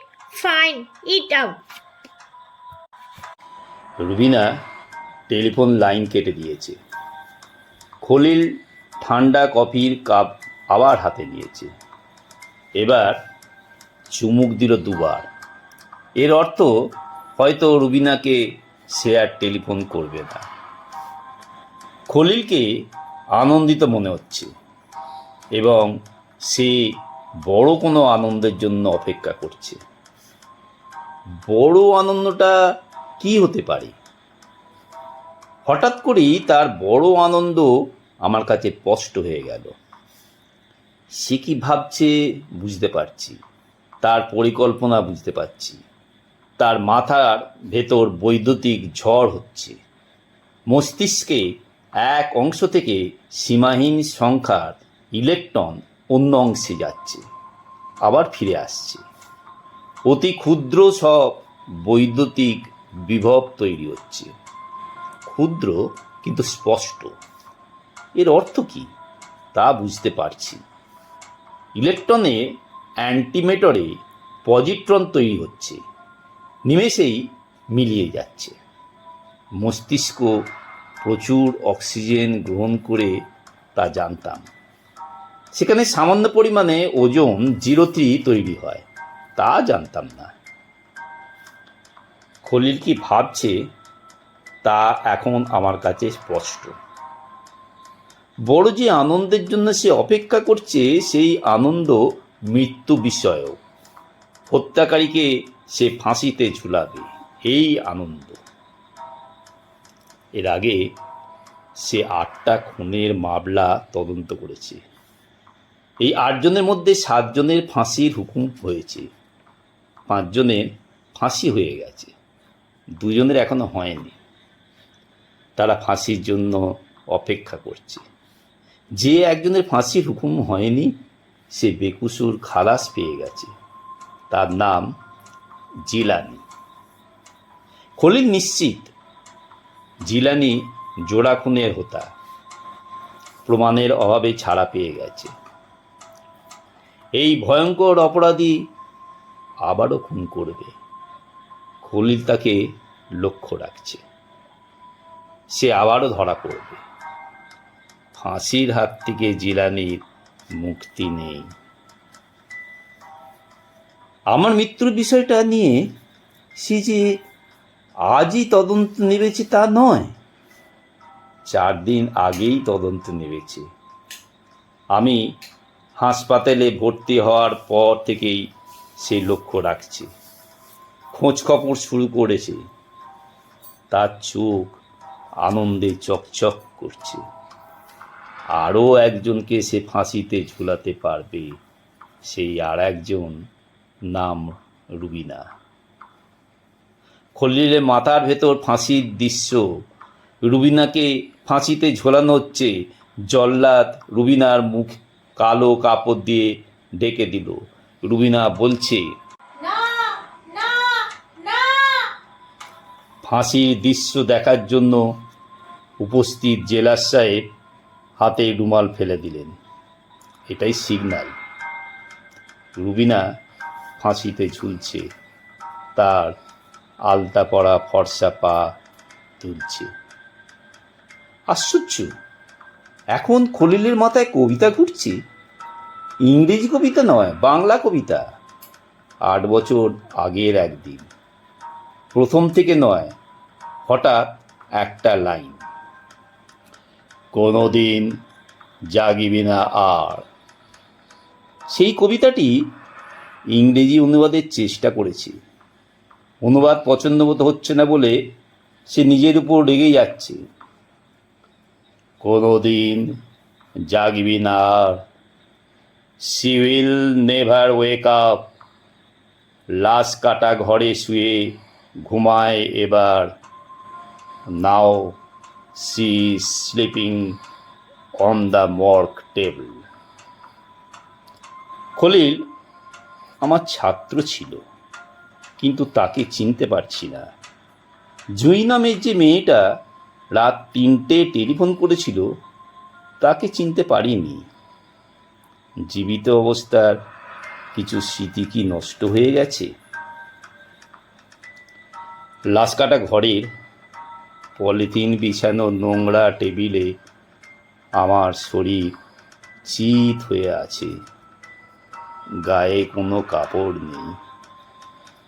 fine, get out. Rubina telephone line কেটে দিয়েছে। খলিল ঠান্ডা কফির কাপ আবার হাতে নিয়েছে। এবার চুমুক দিল দুবার। এর অর্থ হয়তো রুবিনাকে সে আর টেলিফোন করবে না। খলিলকে আনন্দিত মনে হচ্ছে এবং সে বড় কোনো আনন্দের জন্য অপেক্ষা করছে। বড় আনন্দটা কি হতে পারে? হঠাৎ করেই তার বড় আনন্দ আমার কাছে স্পষ্ট হয়ে গেল। সে কি ভাবছে বুঝতে পারছি, তার পরিকল্পনা বুঝতে পারছি। তার মাথার ভেতর বৈদ্যুতিক ঝড় হচ্ছে। মস্তিষ্কে এক অংশ থেকে সীমাহীন সংখ্যার ইলেকট্রন অন্য অংশে যাচ্ছে, আবার ফিরে আসছে। অতি ক্ষুদ্র সব বৈদ্যুতিক বিভব তৈরি হচ্ছে, ক্ষুদ্র কিন্তু স্পষ্ট। এর অর্থ কি তা বুঝতে পারছি। ইলেকট্রনে অ্যান্টিমেটরে পজিট্রন তৈরি হচ্ছে, নিমেষেই মিলিয়ে যাচ্ছে। মস্তিষ্ক প্রচুর অক্সিজেন গ্রহণ করে তা জানতাম। সেখানে সামান্য পরিমাণে ওজোন 03 তৈরি হয়, তা জানতাম না। খলিল কি ভাবছে তা এখন আমার কাছে স্পষ্ট। বড় যে আনন্দের জন্য সে অপেক্ষা করছে সেই আনন্দ মৃত্যু বিষয়ক। হত্যাকারীকে সে ফাঁসিতে ঝুলাবে, এই আনন্দ। এর আগে সে 8টা খুনের মামলা তদন্ত করেছে। এই 8 জনের মধ্যে 7 জনের ফাঁসির হুকুম হয়েছে, 5 জনের ফাঁসি হয়ে গেছে, 2 জনের এখনো হয়নি। তারা ফাঁসির জন্য অপেক্ষা করছে। যে একজনের ফাঁসির হুকুম হয়নি সে বেকসুর খালাস পেয়ে গেছে। তার নাম জিলানি। খলিল নিশ্চিত জিলানি জোড়া খুনের হোতা, প্রমাণের অভাবে ছাড়া পেয়ে গেছে। এই ভয়ঙ্কর অপরাধী আবারও খুন করবে। খলিল তাকে লক্ষ্য রাখছে। সে আবারও ধরা পড়বে। ফাঁসির হাত থেকে জিলানির মুক্তি নেই। আমার মৃত্যুর বিষয়টা নিয়ে সে যে আজই তদন্ত নেমেছে তা নয়, 4 দিন আগেই তদন্ত নেমেছে। আমি হাসপাতালে ভর্তি হওয়ার পর থেকেই সে লক্ষ্য রাখছে, খোঁজ খবর শুরু করেছে। তার চোখ আনন্দে চকচক করছে। আরও একজনকে সে ফাঁসিতে ঝুলাতে পারবে, সেই আর একজন নাম রুবিনা। খলিলের মাথার ভেতর ফাঁসির দৃশ্য, রুবিনাকে ফাঁসিতে ঝোলানো হচ্ছে। জল্লাদ রুবিনার মুখ কালো কাপড় দিয়ে ঢেকে দিল। রুবিনা বলছে, না না না। ফাঁসির দৃশ্য দেখার জন্য উপস্থিত জেলার সাহেব হাতে রুমাল ফেলে দিলেন। এটাই সিগন্যাল। রুবিনা ফাঁসিতে ঝুলছে, তার আলতা পড়া ফর্সা পা তুলছে। আশ্চর্য, এখন খলিলের মাথায় কবিতা ঘুরছে। ইংরেজি কবিতা নয়, বাংলা কবিতা। 8 বছর আগের একদিন, প্রথম থেকে নয়, হঠাৎ একটা লাইন, কোনোদিন জাগিবি না আর। সেই কবিতাটি ইংরেজি অনুবাদের চেষ্টা করেছে। অনুবাদ পছন্দ মতো হচ্ছে না বলে সে নিজের উপর রেগে যাচ্ছে। কোনোদিন জাগিবি না আর, she will never wake up. লাশ কাটা ঘরে শুয়ে ঘুমায় এবার, now she sleeping on the morgue table. Khalil আমার ছাত্র ছিল, কিন্তু তাকে চিনতে পারছি না। জুঁই নামের যে মেয়েটা রাত 3টে টেলিফোন করেছিল, তাকে চিনতে পারিনি। জীবিত অবস্থার কিছু স্মৃতি কি নষ্ট হয়ে গেছে? লাশ কাটা ঘরের পলিথিন বিছানো নোংরা টেবিলে আমার শরীর চিত হয়ে আছে, গায়ে কোনো কাপড় নেই।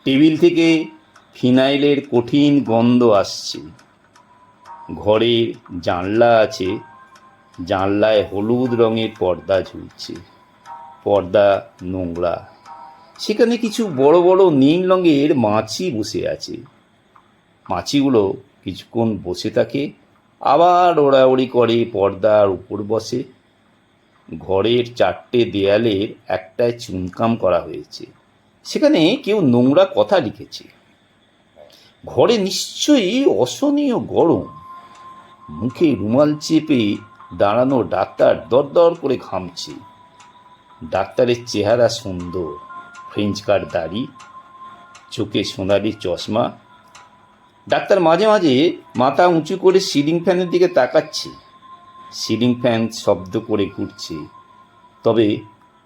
টেবিল থেকে ফিনাইলের কঠিন গন্ধ আসছে। ঘরের জানলা আছে, জানলায় হলুদ রঙের পর্দা ঝুলছে। পর্দা নোংরা, সেখানে কিছু বড় বড় নীল রঙের মাছি বসে আছে। মাছিগুলো কিছুক্ষণ বসে থাকে, আবার ওড়াউড়ি করে পর্দার উপর বসে। ঘরের 4টে দেয়ালের একটায় চুনকাম করা হয়েছে, সেখানে কেউ নোংরা কথা লিখেছে। ঘরে নিশ্চয়ই অসহনীয় গরম। মুখে রুমাল চেপে দাঁড়ানো ডাক্তার দরদর করে ঘামছে। ডাক্তারের চেহারা সুন্দর, ফ্রেঞ্চ কাট দাড়ি, চোখে সোনালি চশমা। ডাক্তার মাঝে মাঝে মাথা উঁচু করে সিলিং ফ্যানের দিকে তাকাচ্ছে। সিলিং ফ্যান শব্দ করে ঘুরছে, তবে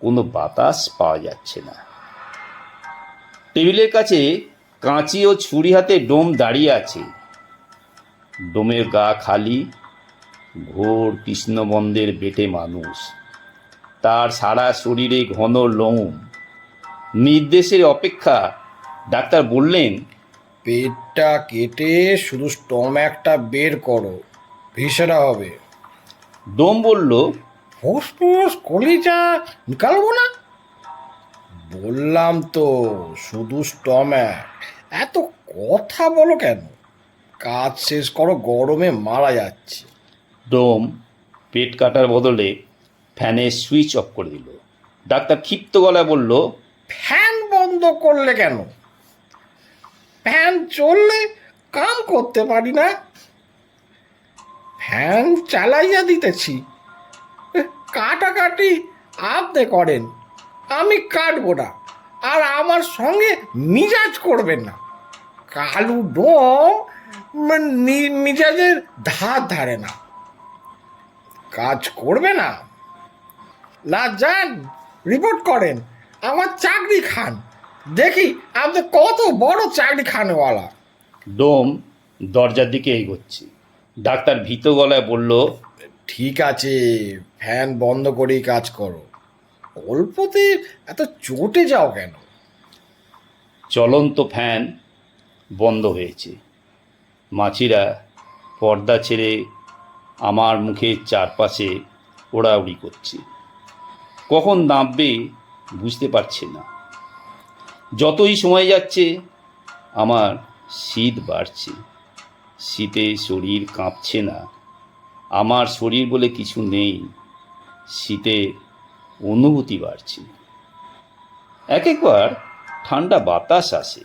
কোনো বাতাস পাওয়া যাচ্ছে না। টেবিলের কাছে কাঁচি ও ছুরি হাতে ডোম দাঁড়িয়ে আছে। ডোমের গা খালি, ঘোর কৃষ্ণবন্দের বেটে মানুষ। তার সারা শরীরে ঘন লোম। নির্দেশের অপেক্ষা। ডাক্তার বললেন, পেটটা কেটে শুধু স্টম্যাকটা বের করো, ভিসেরা হবে। ডোম বলল, ফুসফুস কলিজা নিকালবো না? বললাম তো শুধু স্টম্যাক। এত কথা বলো কেন? কাজ শেষ করো, গরমে মারা যাচ্ছে। ডোম পেট কাটার বদলে ফ্যানের সুইচ অফ করে দিল। ডাক্তার ক্ষিপ্ত গলায় বলল, ফ্যান বন্ধ করলে কেন? ফ্যান চললে কাম করতে পারি না। ফ্যান চালাইয়া দিতেছি, কাটাকাটি আপনি করেন, আমি কাটবো না। আর আমার সঙ্গে মিজাজ করবেন না। কালু ডোম মিজাজের ধার ধারে না। কাজ করবে না, না যান রিপোর্ট করেন, আমার চাকরি খান। দেখি আপনি কত বড় চাকরি খানেওয়ালা। ডোম দরজার দিকে এগোচ্ছে। ডাক্তার ভীত গলায় বলল, ঠিক আছে, ফ্যান বন্ধ করেই কাজ করো। অল্পতে এত চটে যাও কেন? চলন্ত ফ্যান বন্ধ হয়েছে। মাছিরা পর্দা ছেড়ে আমার মুখের চারপাশে ওড়াউড়ি করছে। কখন নামবে বুঝতে পারছে না। যতই সময় যাচ্ছে আমার শীত বাড়ছে। শীতে শরীর কাঁপছে না। আমার শরীর বলে কিছু নেই। শীতে অনুভূতি বাড়ছে। এক একবার ঠান্ডা বাতাস আসে।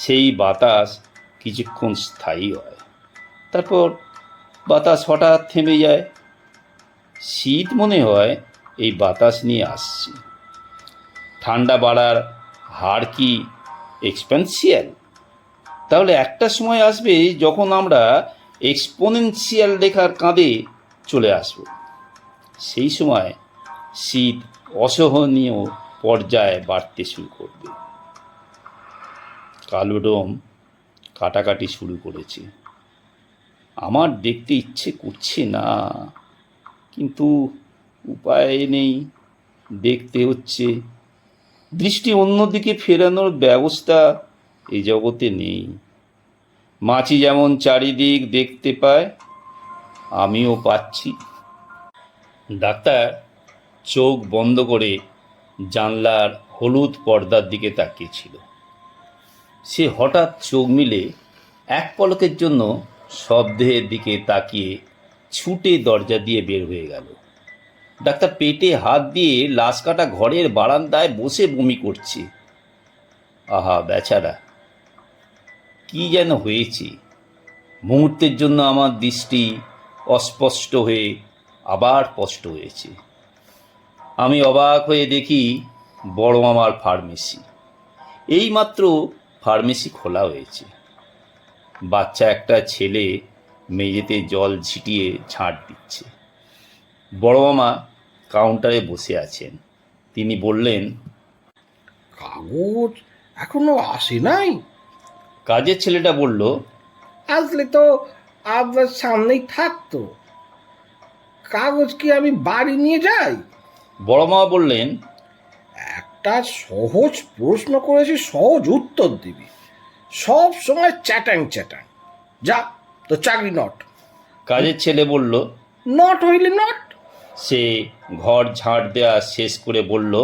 সেই বাতাস কিছুক্ষণ স্থায়ী হয়, তারপর বাতাস হঠাৎ থেমে যায়। শীত মনে হয় এই বাতাস নিয়ে আসছে। ঠান্ডা বাড়ার হার কি এক্সপেন্সিয়াল? তাহলে একটা সময় আসবে যখন আমরা এক্সপোনেনশিয়াল রেখার কাঁধে চলে আসব। সেই সময় শীত অসহনীয় পর্যায়ে বাড়তে শুরু করবে। কালোডোম কাটাকাটি শুরু করেছে। আমার দেখতে ইচ্ছে করছে না, কিন্তু উপায় নেই, দেখতে হচ্ছে। দৃষ্টি অন্যদিকে ফেরানোর ব্যবস্থা এই জগতে নেই। মাছি যেমন চারিদিক দেখতে পায়, আমিও পাচ্ছি। ডাক্তার চোখ বন্ধ করে জানলার হলুদ পর্দার দিকে তাকিয়েছিল। সে হঠাৎ চোখ মিলে এক পলকের জন্য শব্দের দিকে তাকিয়ে ছুটে দরজা দিয়ে বের হয়ে গেল। ডাক্তার পেটে হাত দিয়ে লাশ কাটা ঘরের বারান্দায় বসে বমি করছে। আহা বেচারা, কি যেন হয়েছে। মুহূর্তের জন্য আমার দৃষ্টি অস্পষ্ট হয়ে আবার স্পষ্ট হয়েছে। আমি অবাক হয়ে দেখি বড় মামার ফার্মেসি। এইমাত্র ফার্মেসি খোলা হয়েছে। বাচ্চা একটা ছেলে মেঝেতে জল ছিটিয়ে ঝাঁট দিচ্ছে। বড় মামা কাউন্টারে বসে আছেন। তিনি বললেন, কাগজ এখনো আসে নাই? কাজের ছেলেটা বলল, আসলে তো আপনার সামনেই থাকতো। কাগজ কি আমি বাড়ি নিয়ে যাই? বড় মামা বললেন, একটা সহজ প্রশ্ন করেছি, সহজ উত্তর দিবি, সব সময় চ্যাটাং চ্যাটাং। যা, তো চাকরি নট। কাজের ছেলে বলল। নট হইলে নট। সে ঘর ঝাঁট দেওয়া শেষ করে বলল,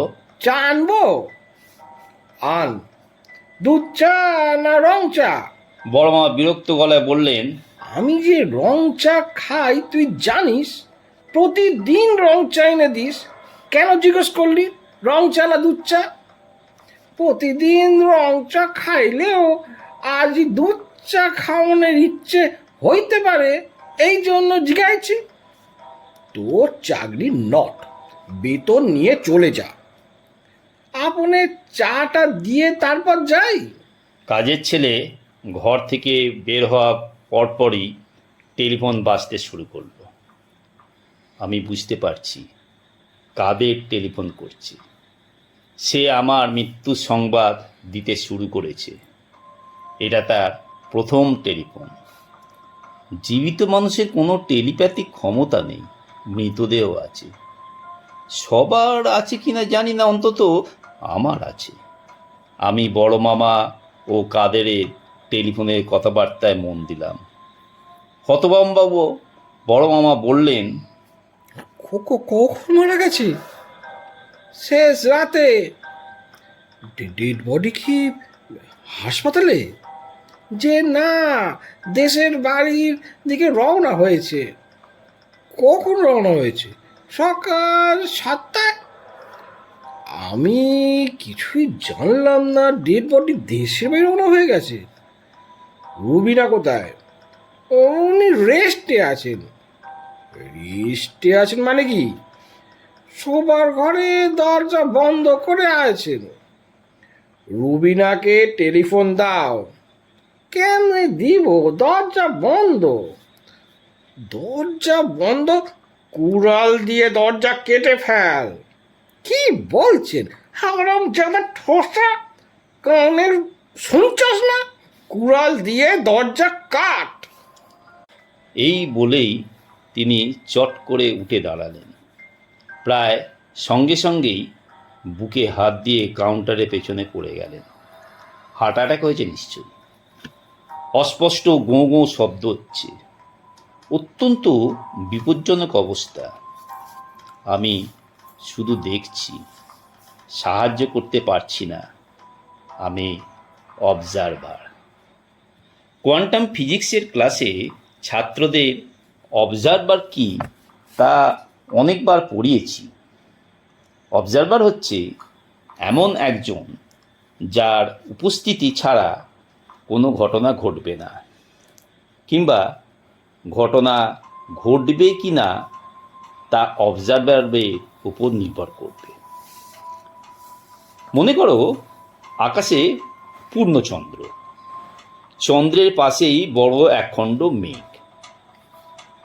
চা আনবো? আন। দুধ চা না রং চা? বড় মামা বিরক্ত গলায় বললেন, আমি যে রং চা খাই তুই জানিস? প্রতিদিন রং চা এনে দিস। কেন জিজ্ঞেস করলি রং চা না দুধ চা? প্রতিদিন রং চা খাইলেও আজ দুধ চা খাওয়ানোর ইচ্ছে হইতে পারে, এই জন্য জিজ্ঞাইছি। তোর চাকরি নট, বেতন নিয়ে চলে যা। আপনি চাটা দিয়ে তারপর যাই। কাজের ছেলে ঘর থেকে বের হওয়া পরপরই টেলিফোন বাজতে শুরু করলো। আমি বুঝতে পারছি কাদের টেলিফোন করছে। সে আমার মৃত্যু সংবাদ দিতে শুরু করেছে। এটা তার প্রথম টেলিফোন। জীবিত মানুষের কোনো টেলিপ্যাথিক ক্ষমতা নেই, মৃতদেহ আছে। সবার আছে কিনা জানি না, অন্তত আমার আছে। আমি বড় মামা ও কাদেরের টেলিফোনের কথাবার্তায় মন দিলাম। হতবাম্বাবু বড় মামা বললেন, কখন মারা গেছে? শেষ রাতে। ডেড বডি কি হাসপাতালে? যে না, দেশের বাড়ির দিকে রওনা হয়েছে। কখন রওনা হয়েছে? সকাল 7টায়। আমি কিছুই জানলাম না ডেড বডি দেশে বেরোনো হয়ে গেছে। রুবিনা কোথায়? উনি রেস্টে আছেন। রেস্টে আছেন মানে কি? শোবার ঘরে দরজা বন্ধ করে আছেন। রুবিনাকে টেলিফোন দাও। কেমনে দিব? দরজা বন্ধ। দরজা বন্ধ? কুড়াল দিয়ে দরজা কেটে ফেল। কি বলছেন হারাম জাদা ঠোসা? কানের শুনছস না? কুড়াল দিয়ে দরজা কাট। এই বলেই তিনি চট করে উঠে দাঁড়ালেন। প্রায় সঙ্গে সঙ্গেই বুকে হাত দিয়ে কাউন্টারের পেছনে পড়ে গেলেন। হার্ট অ্যাটাক হয়েছে নিশ্চয়ই। অস্পষ্ট গোঁ গোঁ শব্দ হচ্ছে, অত্যন্ত বিপজ্জনক অবস্থা। আমি শুধু দেখছি, সাহায্য করতে পারছি না। আমি অবজারভার। কোয়ান্টাম ফিজিক্সের ক্লাসে ছাত্রদের অবজারভার কি তা অনেকবার পড়িয়েছি। অবজারভার হচ্ছে এমন একজন যার উপস্থিতি ছাড়া কোনো ঘটনা ঘটবে না, কিংবা ঘটনা ঘটবে কি না তা অবজারভারের উপর নির্ভর করবে। মনে করো আকাশে পূর্ণচন্দ্র, চন্দ্রের পাশেই বড় একখণ্ড মেঘ।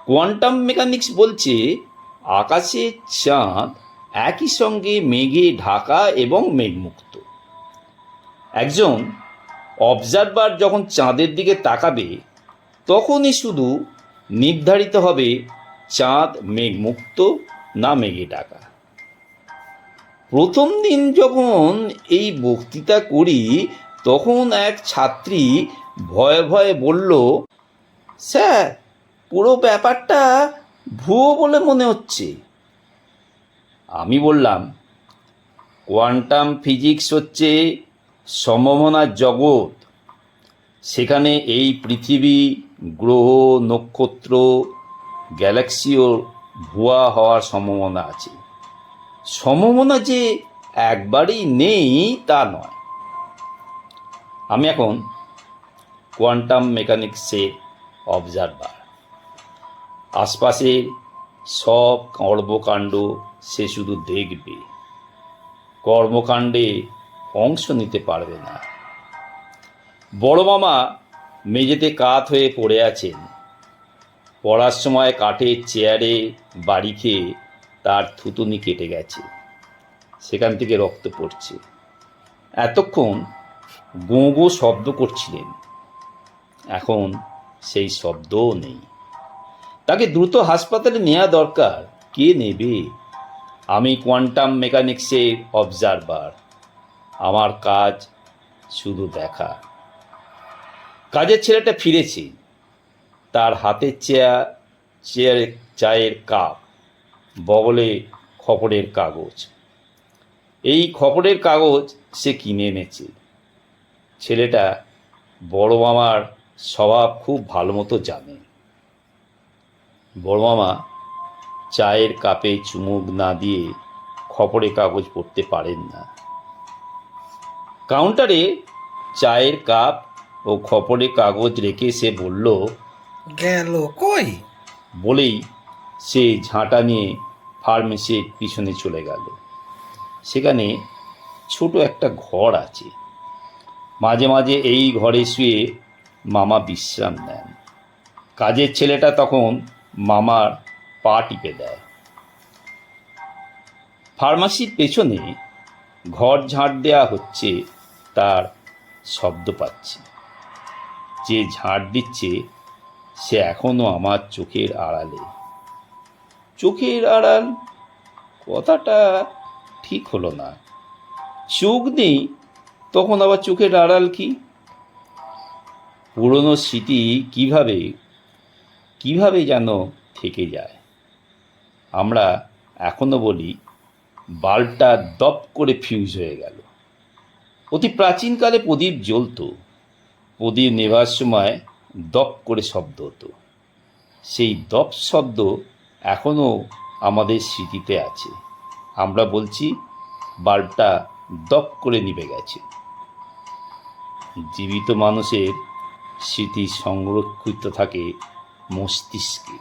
কোয়ান্টাম মেকানিক্স বলছে আকাশে চাঁদ একই সঙ্গে মেঘে ঢাকা এবং মেঘমুক্ত। একজন অবজারভার যখন চাঁদের দিকে তাকাবে তখনই শুধু নির্ধারিত হবে চাঁদ মেঘমুক্ত না মেঘে ঢাকা। প্রথম দিন যখন এই বক্তৃতা করি তখন এক ছাত্রী ভয়ে ভয়ে বলল, স্যার পুরো ব্যাপারটা ভুয়ো বলে মনে হচ্ছে। আমি বললাম, কোয়ান্টাম ফিজিক্স হচ্ছে সম্ভাবনার জগৎ। সেখানে এই পৃথিবী, গ্রহ, নক্ষত্র, গ্যালাক্সিও ভুয়া হওয়ার সম্ভাবনা আছে। সম্ভাবনা যে একবারেই নেই তা নয়। আমি এখন কোয়ান্টাম মেকানিক্সের অবজারভার। আশপাশের সব কর্মকাণ্ড সে শুধু দেখবে, কর্মকাণ্ডে অংশ নিতে পারবে না। বড় মামা মেঝেতে কাত হয়ে পড়ে আছেন। পড়ার সময় কাঠের চেয়ারে বাড়ি খেয়ে তার থুতুনি কেটে গেছে, সেখান থেকে রক্ত পড়ছে। এতক্ষণ গোঁ গোঁ শব্দ করছিলেন, এখন সেই শব্দও নেই। তাকে দ্রুত হাসপাতালে নেওয়া দরকার। কে নেবে? আমি কোয়ান্টাম মেকানিক্সের অবজারভার। আমার কাজ শুধু দেখা। কাজের ছেলেটা ফিরেছে, তার হাতের চেয়ারে চায়ের কাপ, বগলে খবরের কাগজ। এই খবরের কাগজ সে কিনে এনেছে। ছেলেটা বড় মামার স্বভাব খুব ভালো মতো জানে। বড় মামা চায়ের কাপে চুমুক না দিয়ে খবরের কাগজ পড়তে পারেন না। কাউন্টারে চায়ের কাপ ও খবরের কাগজ রেখে সে বলল, গেল কই? বলেই সে ঝাঁটা নিয়ে ফার্মেসির পিছনে চলে গেল। সেখানে ছোট একটা ঘর আছে। মাঝে মাঝে এই ঘরে শুয়ে মামা বিশ্রাম নেন। কাজের ছেলেটা তখন মামার পা টিপে দেয়। ফার্মাসির পেছনে ঘর ঝাঁট দেওয়া হচ্ছে, তার শব্দ পাচ্ছি। যে ঝাঁট দিচ্ছে সে এখনো আমার চোখের আড়ালে। চোখের আড়াল কথাটা ঠিক হলো না। চোখ নেই তখন আবার চোখের আড়াল কি? পুরনো স্মৃতি কিভাবে যেন থেকে যায়। আমরা এখনো বলি বাল্বটা দপ করে ফিউজ হয়ে গেল। অতি প্রাচীনকালে প্রদীপ জ্বলত, প্রদীপ নেভার সময় দপ করে শব্দ হতো। সেই দপ শব্দ এখনো আমাদের স্মৃতিতে আছে। আমরা বলছি বাল্বটা দপ করে নিভে গেছে। জীবিত মানুষের স্মৃতি সংরক্ষিত থাকে মস্তিষ্কে।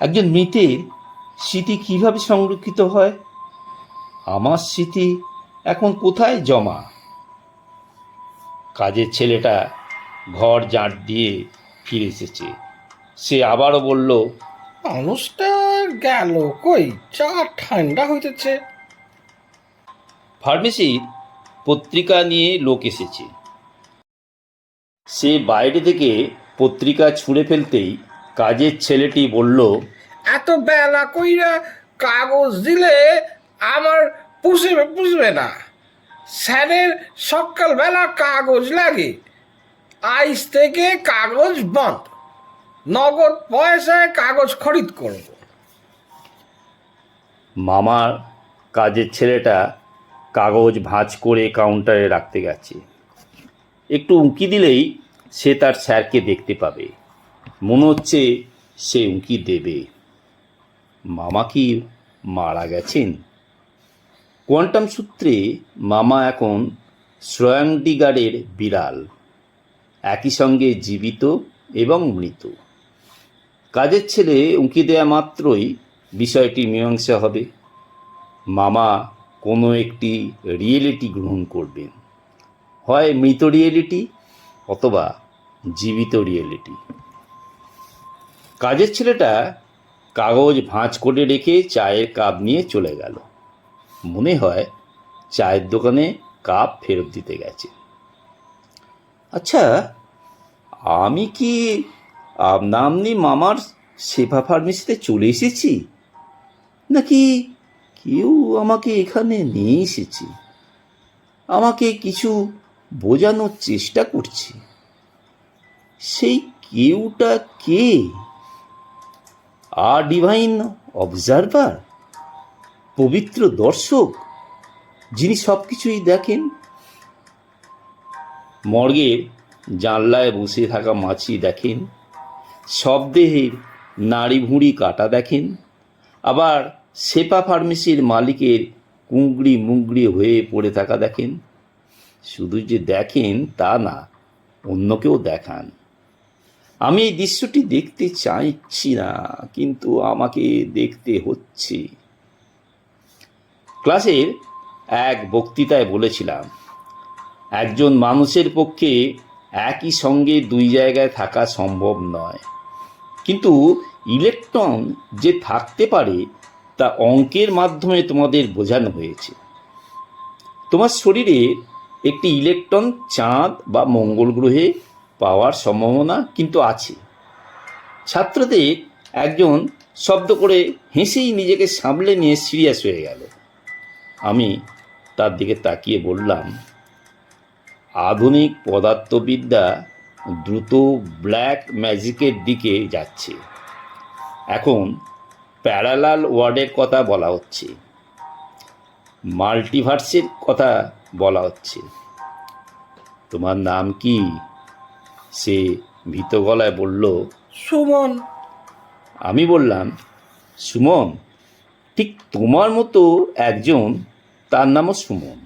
একজন মৃতের স্মৃতি কিভাবে সংরক্ষিত হয়? আমার স্মৃতি এখন কোথায় জমা? কাজের ছেলেটা ঘর ঝাঁট দিয়ে ফিরে এসেছে। সে আবারও বলল, মানুষটা গেল কই? চা ঠান্ডা হইতেছে। ফার্মেসির পত্রিকা নিয়ে লোক এসেছে। সে বাইরে থেকে পত্রিকা ছুঁড়ে ফেলতেই কাজের ছেলেটি বলল, এত বেলা কইরা কাগজ দিলে আমার পুষবে না। স্যারের সকালবেলা কাগজ লাগে, আজ থেকে কাগজ বন্ধ, নগদ পয়সায় কাগজ খরিদ করব। মামার কাজের ছেলেটা কাগজ ভাঁজ করে কাউন্টারে রাখতে গেছে। একটু উঁকি দিলেই সে তার স্যারকে দেখতে পাবে। মনে হচ্ছে সে উঁকি দেবে। মামা কি মারা গেছেন? কোয়ান্টাম সূত্রে মামা এখন শ্রয়ংডিগারের বিড়াল, একই সঙ্গে জীবিত এবং মৃত। কাজের ছেলে উঁকি দেয়া মাত্রই বিষয়টি মীমাংসা হবে। মামা কোনো একটি রিয়েলিটি গ্রহণ করবেন, হয় মৃত রিয়েলিটি অথবা জীবিত রিয়েলিটি। কাজের ছেলেটা কাগজ ভাঁজ করে রেখে চায়ের কাপ নিয়ে চলে গেল। মনে হয় চায়ের দোকানে কাপ ফেরত দিতে গেছে। আচ্ছা, আমি কি আপনি মামার সেবা ফার্মেসিতে চলে এসেছি, নাকি কেউ আমাকে এখানে নিয়ে এসেছে, আমাকে কিছু বোঝানোর চেষ্টা করছে? সেই কেউটা কে? আর ডিভাইন অবজারভার, পবিত্র দর্শক, যিনি সব কিছুই দেখেন? মর্গের জানলায় বসে থাকা মাছি দেখেন, শবদেহের নাড়ি ভুঁড়ি কাটা দেখেন, আবার সেপা ফার্মেসির মালিকের কুঁকড়ি মুংড়ি হয়ে পড়ে থাকা দেখেন। শুধু যে দেখেন তা না, অন্যকেও দেখান। আমি এই দৃশ্যটি দেখতে চাইছি না, কিন্তু আমাকে দেখতে হচ্ছে। ক্লাসের এক বক্তৃতায় বলেছিলাম, একজন মানুষের পক্ষে একই সঙ্গে দুই জায়গায় থাকা সম্ভব নয়, কিন্তু ইলেকট্রন যে থাকতে পারে তা অঙ্কের মাধ্যমে তোমাদের বোঝানো হয়েছে। তোমার শরীরে একটি ইলেকট্রন চাঁদ বা মঙ্গল গ্রহে পাওয়ার সম্ভাবনা কিন্তু আছে। ছাত্রদের একজন শব্দ করে হেসেই নিজেকে সামলে নিয়ে সিরিয়াস হয়ে গেল। আমি তার দিকে তাকিয়ে বললাম, আধুনিক পদার্থবিদ্যা দ্রুত ব্ল্যাক ম্যাজিকের দিকে যাচ্ছে। এখন প্যারালাল ওয়ার্ল্ডের কথা বলা হচ্ছে, মাল্টিভার্সের কথা বলা হচ্ছে। তোমার নাম কি? সে ভীত গলায় বলল, সুমন। আমি বললাম, সুমন? ঠিক তোমার মতো একজন, তার নামও সুমন।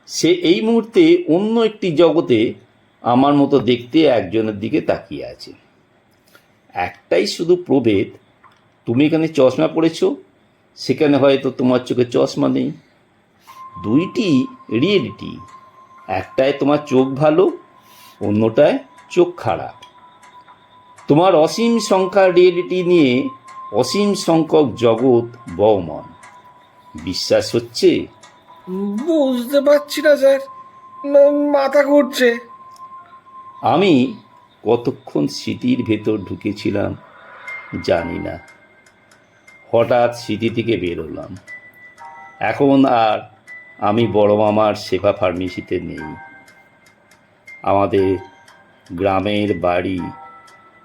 সে এই মুহূর্তে অন্য একটি জগতে আমার মতো দেখতে একজনের দিকে তাকিয়ে আছে। একটাই শুধু প্রভেদ, তুমি এখানে চশমা পড়েছ, সেখানে হয়তো তোমার চোখে চশমা নেই। দুইটি রিয়েলিটি, একটায় তোমার চোখ ভালো, অন্যটায় চোখ খারাপ। তোমার অসীম সংখ্যার রিয়েলিটি নিয়ে অসীম সংখ্যক জগৎ বহমান। বিশ্বাস হচ্ছে? বুঝতে পারছি না স্যার, মাথা ঘুরছে। আমি কতক্ষণ স্মৃতির ভেতর ঢুকেছিলাম জানি না। হঠাৎ স্মৃতি থেকে বেরোলাম। এখন আর আমি বড় মামার সেবা ফার্মেসিতে নেই। আমাদের গ্রামের বাড়ি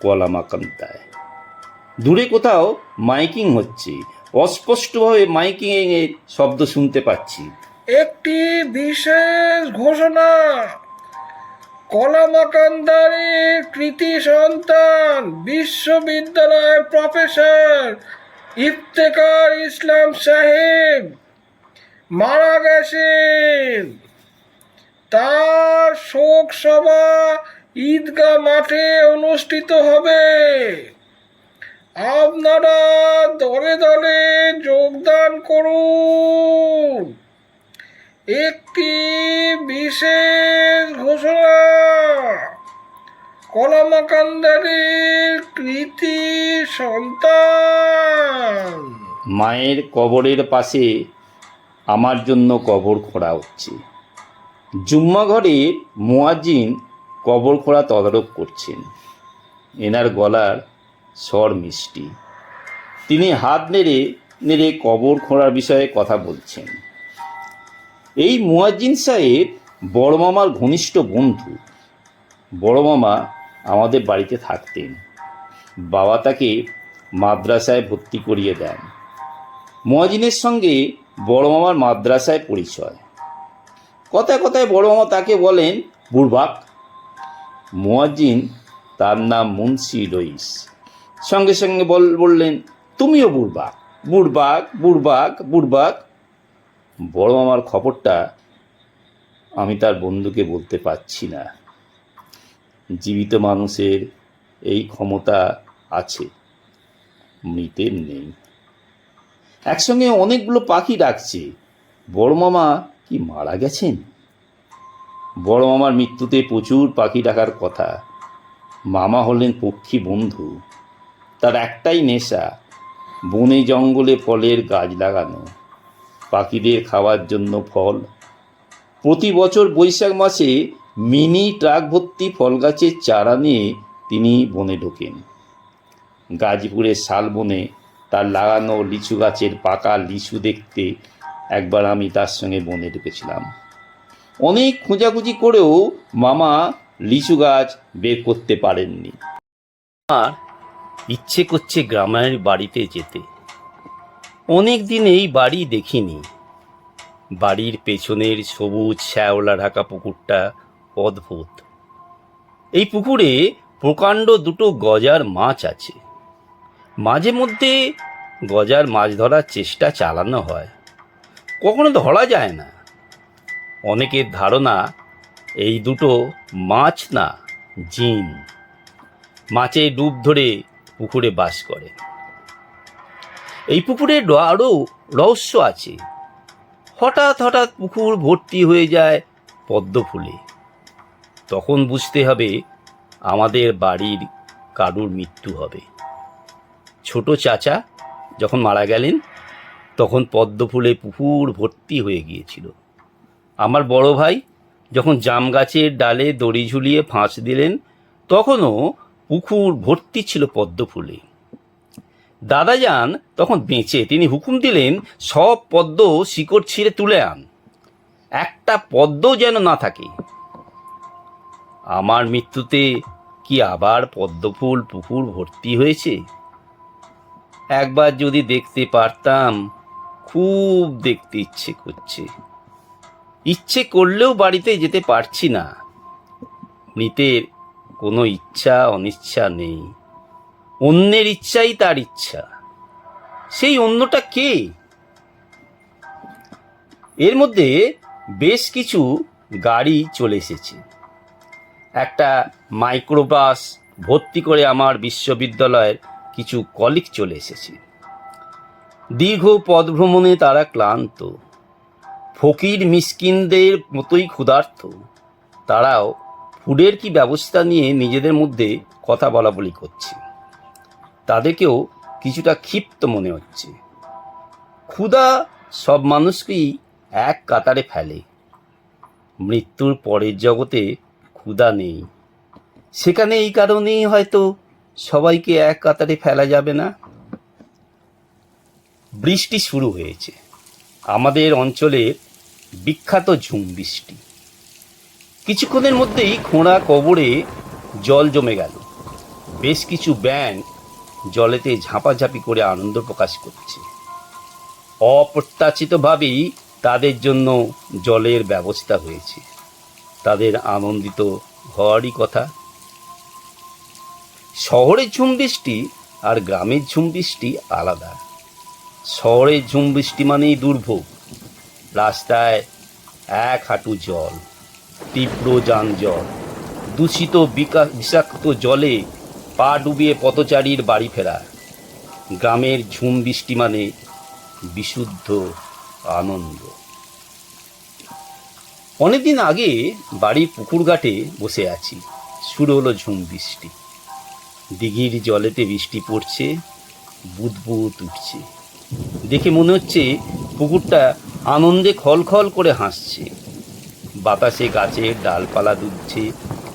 কলামাকান্তায়। দূরে কোথাও মাইকিং হচ্ছে, অস্পষ্টভাবে মাইকিংয়ের শব্দ শুনতে পাচ্ছি। একটি বিশেষ ঘোষণা, কলামাকান্দারের কৃতি সন্তান বিশ্ববিদ্যালয়ের প্রফেসর ইফতেখার ইসলাম সাহেব মারা গেছেন। তার শোক সভা ঈদগাহ মাঠে অনুষ্ঠিত হবে। আপনারা দলে দলে যোগদান করুন। একটি বিশেষ ঘোষণা, কলামাকান্দারের কৃতি সন্তান। মায়ের কবরের পাশে আমার জন্য কবর খোঁড়া হচ্ছে। জুম্মা ঘরে মুয়াজ্জিন কবর খোঁড়া তদারক করছেন। এনার গলার স্বর মিষ্টি। তিনি হাত নেড়ে নেড়ে কবর খোঁড়ার বিষয়ে কথা বলছেন। এই মুয়াজ্জিন সাহেব বড় মামার ঘনিষ্ঠ বন্ধু। বড় মামা আমাদের বাড়িতে থাকতেন। বাবা তাকে মাদ্রাসায় ভর্তি করিয়ে দেন। মুয়াজ্জিনের সঙ্গে বড় মামার মাদ্রাসায় পরিচয়। কথায় কথায় বড় মামা তাকে বলেন বুড়বাক। মুয়াজ্জিন, তার নাম মুন্সি রইস, সঙ্গে সঙ্গে বললেন তুমিও বুড়বাক, বুড়বাক, বুড়বাক, বুড়বাক। বড় মামার খবরটা আমি তার বন্ধুকে বলতে পারছি না। জীবিত মানুষের এই ক্ষমতা আছে, মৃতের নেই। একসঙ্গে অনেকগুলো পাখি ডাকছে। বড় মামা কি মারা গেছেন? বড় মামার মৃত্যুতে প্রচুর পাখি ডাকার কথা। মামা হলেন পক্ষী বন্ধু। তার একটাই নেশা, বনে জঙ্গলে ফলের গাছ লাগানো, পাখিদের খাওয়ার জন্য ফল। প্রতি বছর বৈশাখ মাসে মিনি ট্রাক ভর্তি ফল গাছের চারা নিয়ে তিনি বনে ঢোকেন। গাজীপুরের শালবনে তার লাগানো লিচু গাছের পাকা লিচু দেখতে একবার আমি তার সঙ্গে বনে ঢুকেছিলাম। অনেক খোঁজাখুঁজি করেও মামা লিচু গাছ বের করতে পারেননি। আমার ইচ্ছে করছে গ্রামের বাড়িতে যেতে। অনেক দিন এই বাড়ি দেখিনি। বাড়ির পেছনের সবুজ শ্যাওলা ঢাকা পুকুরটা অদ্ভুত। এই পুকুরে প্রকাণ্ড দুটো গজার মাছ আছে। মাঝে মধ্যে গজার মাছ ধরার চেষ্টা চালানো হয়, কখনো ধরা যায় না। অনেকের ধারণা এই দুটো মাছ না, জিন মাছে ডুব ধরে পুকুরে বাস করে। এই পুকুরে আরও রহস্য আছে। হঠাৎ হঠাৎ পুকুর ভর্তি হয়ে যায় পদ্ম ফুলে। তখন বুঝতে হবে আমাদের বাড়ির কারুর মৃত্যু হবে। ছোট চাচা যখন মারা গেলেন তখন পদ্ম ফুলে পুকুর ভর্তি হয়ে গিয়েছিল। আমার বড় ভাই যখন জাম গাছের ডালে দড়ি ঝুলিয়ে ফাঁস দিলেন তখনও পুকুর ভর্তি ছিল পদ্ম ফুলে। দাদাজান তখন বেঁচে, তিনি হুকুম দিলেন সব পদ্ম শিকড় ছিঁড়ে তুলে আন, একটা পদ্ম যেন না থাকে। আমার মৃত্যুতে কি আবার পদ্মফুল পুকুর ভর্তি হয়েছে? একবার যদি দেখতে পারতাম, খুব দেখতে ইচ্ছে করছে। ইচ্ছে করলেও বাড়িতে যেতে পারছি না। মৃতের কোনো ইচ্ছা অনিচ্ছা নেই, অন্যের ইচ্ছাই তার ইচ্ছা। সেই অন্যটা কে? এর মধ্যে বেশ কিছু গাড়ি চলে এসেছে। একটা মাইক্রোবাস ভর্তি করে আমার বিশ্ববিদ্যালয়ের কিছু কলিগ চলে এসেছে। দীর্ঘ পথ ভ্রমণে তারা ক্লান্ত, ফকির মিসকিনদের মতোই ক্ষুধার্ত। তারাও ফুডের কি ব্যবস্থা নিয়ে নিজেদের মধ্যে কথা বলা বলি করছে। তাদেরকেও কিছুটা ক্ষিপ্ত মনে হচ্ছে। ক্ষুধা সব মানুষকেই এক কাতারে ফেলে। মৃত্যুর পরের জগতে ক্ষুধা নেই, সেখানে এই কারণেই হয়তো সবাইকে এক কাতারে ফেলা যাবে না। বৃষ্টি শুরু হয়েছে। আমাদের অঞ্চলের বিখ্যাত ঝুম বৃষ্টি। কিছুক্ষণের মধ্যেই খোঁড়া কবরে জল জমে গেল। বেশ কিছু ব্যাঙ জলেতে ঝাঁপাঝাঁপি করে আনন্দ প্রকাশ করছে। অপ্রত্যাশিতভাবেই তাদের জন্য জলের ব্যবস্থা হয়েছে। তাদের আনন্দিত হওয়ারই কথা। শহরের ঝুম বৃষ্টি আর গ্রামের ঝুম বৃষ্টি আলাদা। শহরের ঝুম বৃষ্টি মানেই দুর্ভোগ। রাস্তায় এক হাঁটু জল, তীব্র যানজট, দূষিত বিষাক্ত জলে পা ডুবিয়ে পথচারীর বাড়ি ফেরা। গ্রামের ঝুম বৃষ্টি মানে বিশুদ্ধ আনন্দ। অনেকদিন আগে বাড়ির পুকুর ঘাটে বসে আছি, শুরু হলো ঝুম বৃষ্টি। দিঘির জলেতে বৃষ্টি পড়ছে, বুদবুদ উঠছে। দেখে মনে হচ্ছে পুকুরটা আনন্দে খলখল করে হাসছে। বাতাসে গাছের ডালপালা দুলছে,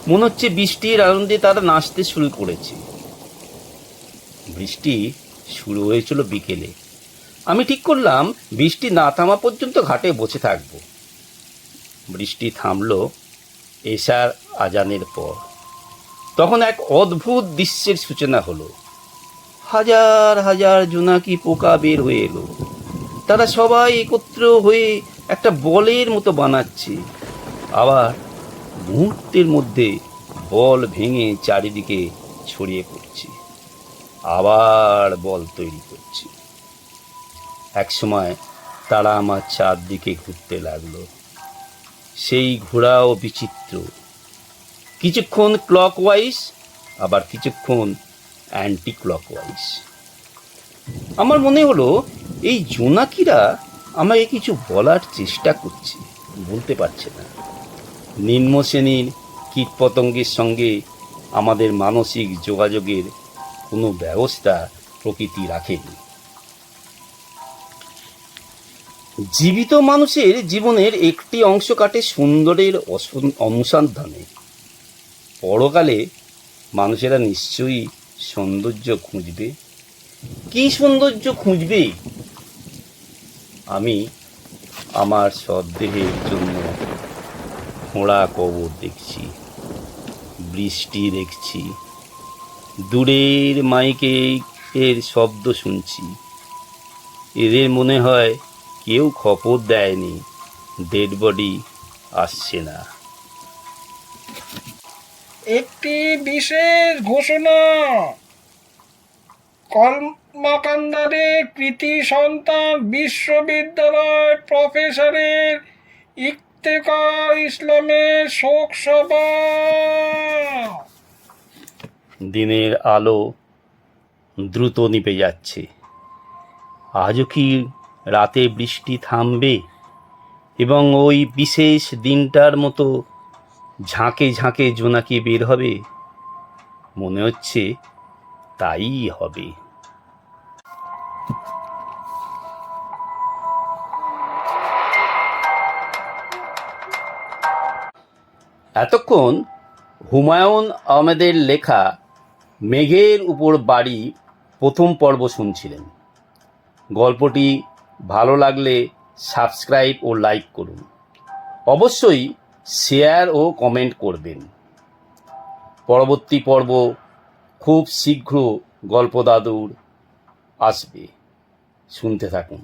মনে হচ্ছে বৃষ্টির আনন্দে তারা নাচতে শুরু করেছে। বৃষ্টি শুরু হয়েছিল বিকেলে। আমি ঠিক করলাম বৃষ্টি না থামা পর্যন্ত ঘাটে বসে থাকবো। বৃষ্টি থামল এশার আজানের পর। তখন এক অদ্ভুত দৃশ্যের সূচনা হলো। হাজার হাজার জোনাকি পোকা বের হয়ে এলো। তারা সবাই একত্র হয়ে একটা বলের মতো বানাচ্ছে। আবার মুহূর্তের মধ্যে বল ভেঙে চারিদিকে ছড়িয়ে পড়ছে। আবার বল তৈরি করছে। একসময় তারা আমার চারদিকে ঘুরতে লাগলো। সেই ঘোরাও বিচিত্র, কিছুক্ষণ ক্লকওয়াইজ, আবার কিছুক্ষণ অ্যান্টি ক্লকওয়াইজ। আমার মনে হলো এই জোনাকিরা আমাকে কিছু বলার চেষ্টা করছে, বলতে পারছে না। নিম্ন শ্রেণীর কীটপতঙ্গের সঙ্গে আমাদের মানসিক যোগাযোগের কোনো ব্যবস্থা প্রকৃতি রাখেনি। জীবিত মানুষের জীবনের একটি অংশ কাটে সুন্দরের অনুসন্ধানে। পরকালে মানুষেরা নিশ্চয়ই সৌন্দর্য খুঁজবে। কি সৌন্দর্য খুঁজবে? আমি আমার সদ্দেহের জন্য খোঁড়া কবর দেখছি, বৃষ্টি দেখছি, দূরের মাইকের শব্দ শুনছি। এদের মনে হয় কেউ খবর দেয়নি ডেড বডি আসছে না। একটি বিশেষ ঘোষণা। কলমাকান্দারের কৃতি সন্তান বিশ্ববিদ্যালয় প্রফেসরের ইফতেখার ইসলামের শোক সভা। দিনের আলো দ্রুত নিভে যাচ্ছে। আজও কি রাতে বৃষ্টি থামবে এবং ওই বিশেষ দিনটার মতো ঝাঁকে ঝাঁকে জোনাকি বের হবে? মনে হচ্ছে তাই হবে। এতক্ষণ হুমায়ুন আহমেদের লেখা মেঘের উপর বাড়ি প্রথম পর্ব শুনছিলেন। গল্পটি ভালো লাগলে সাবস্ক্রাইব ও লাইক করুন। অবশ্যই শেয়ার ও কমেন্ট করবেন। পরবর্তী পর্ব খুব শীঘ্র গল্প দাদুর আসবে, শুনতে থাকুন।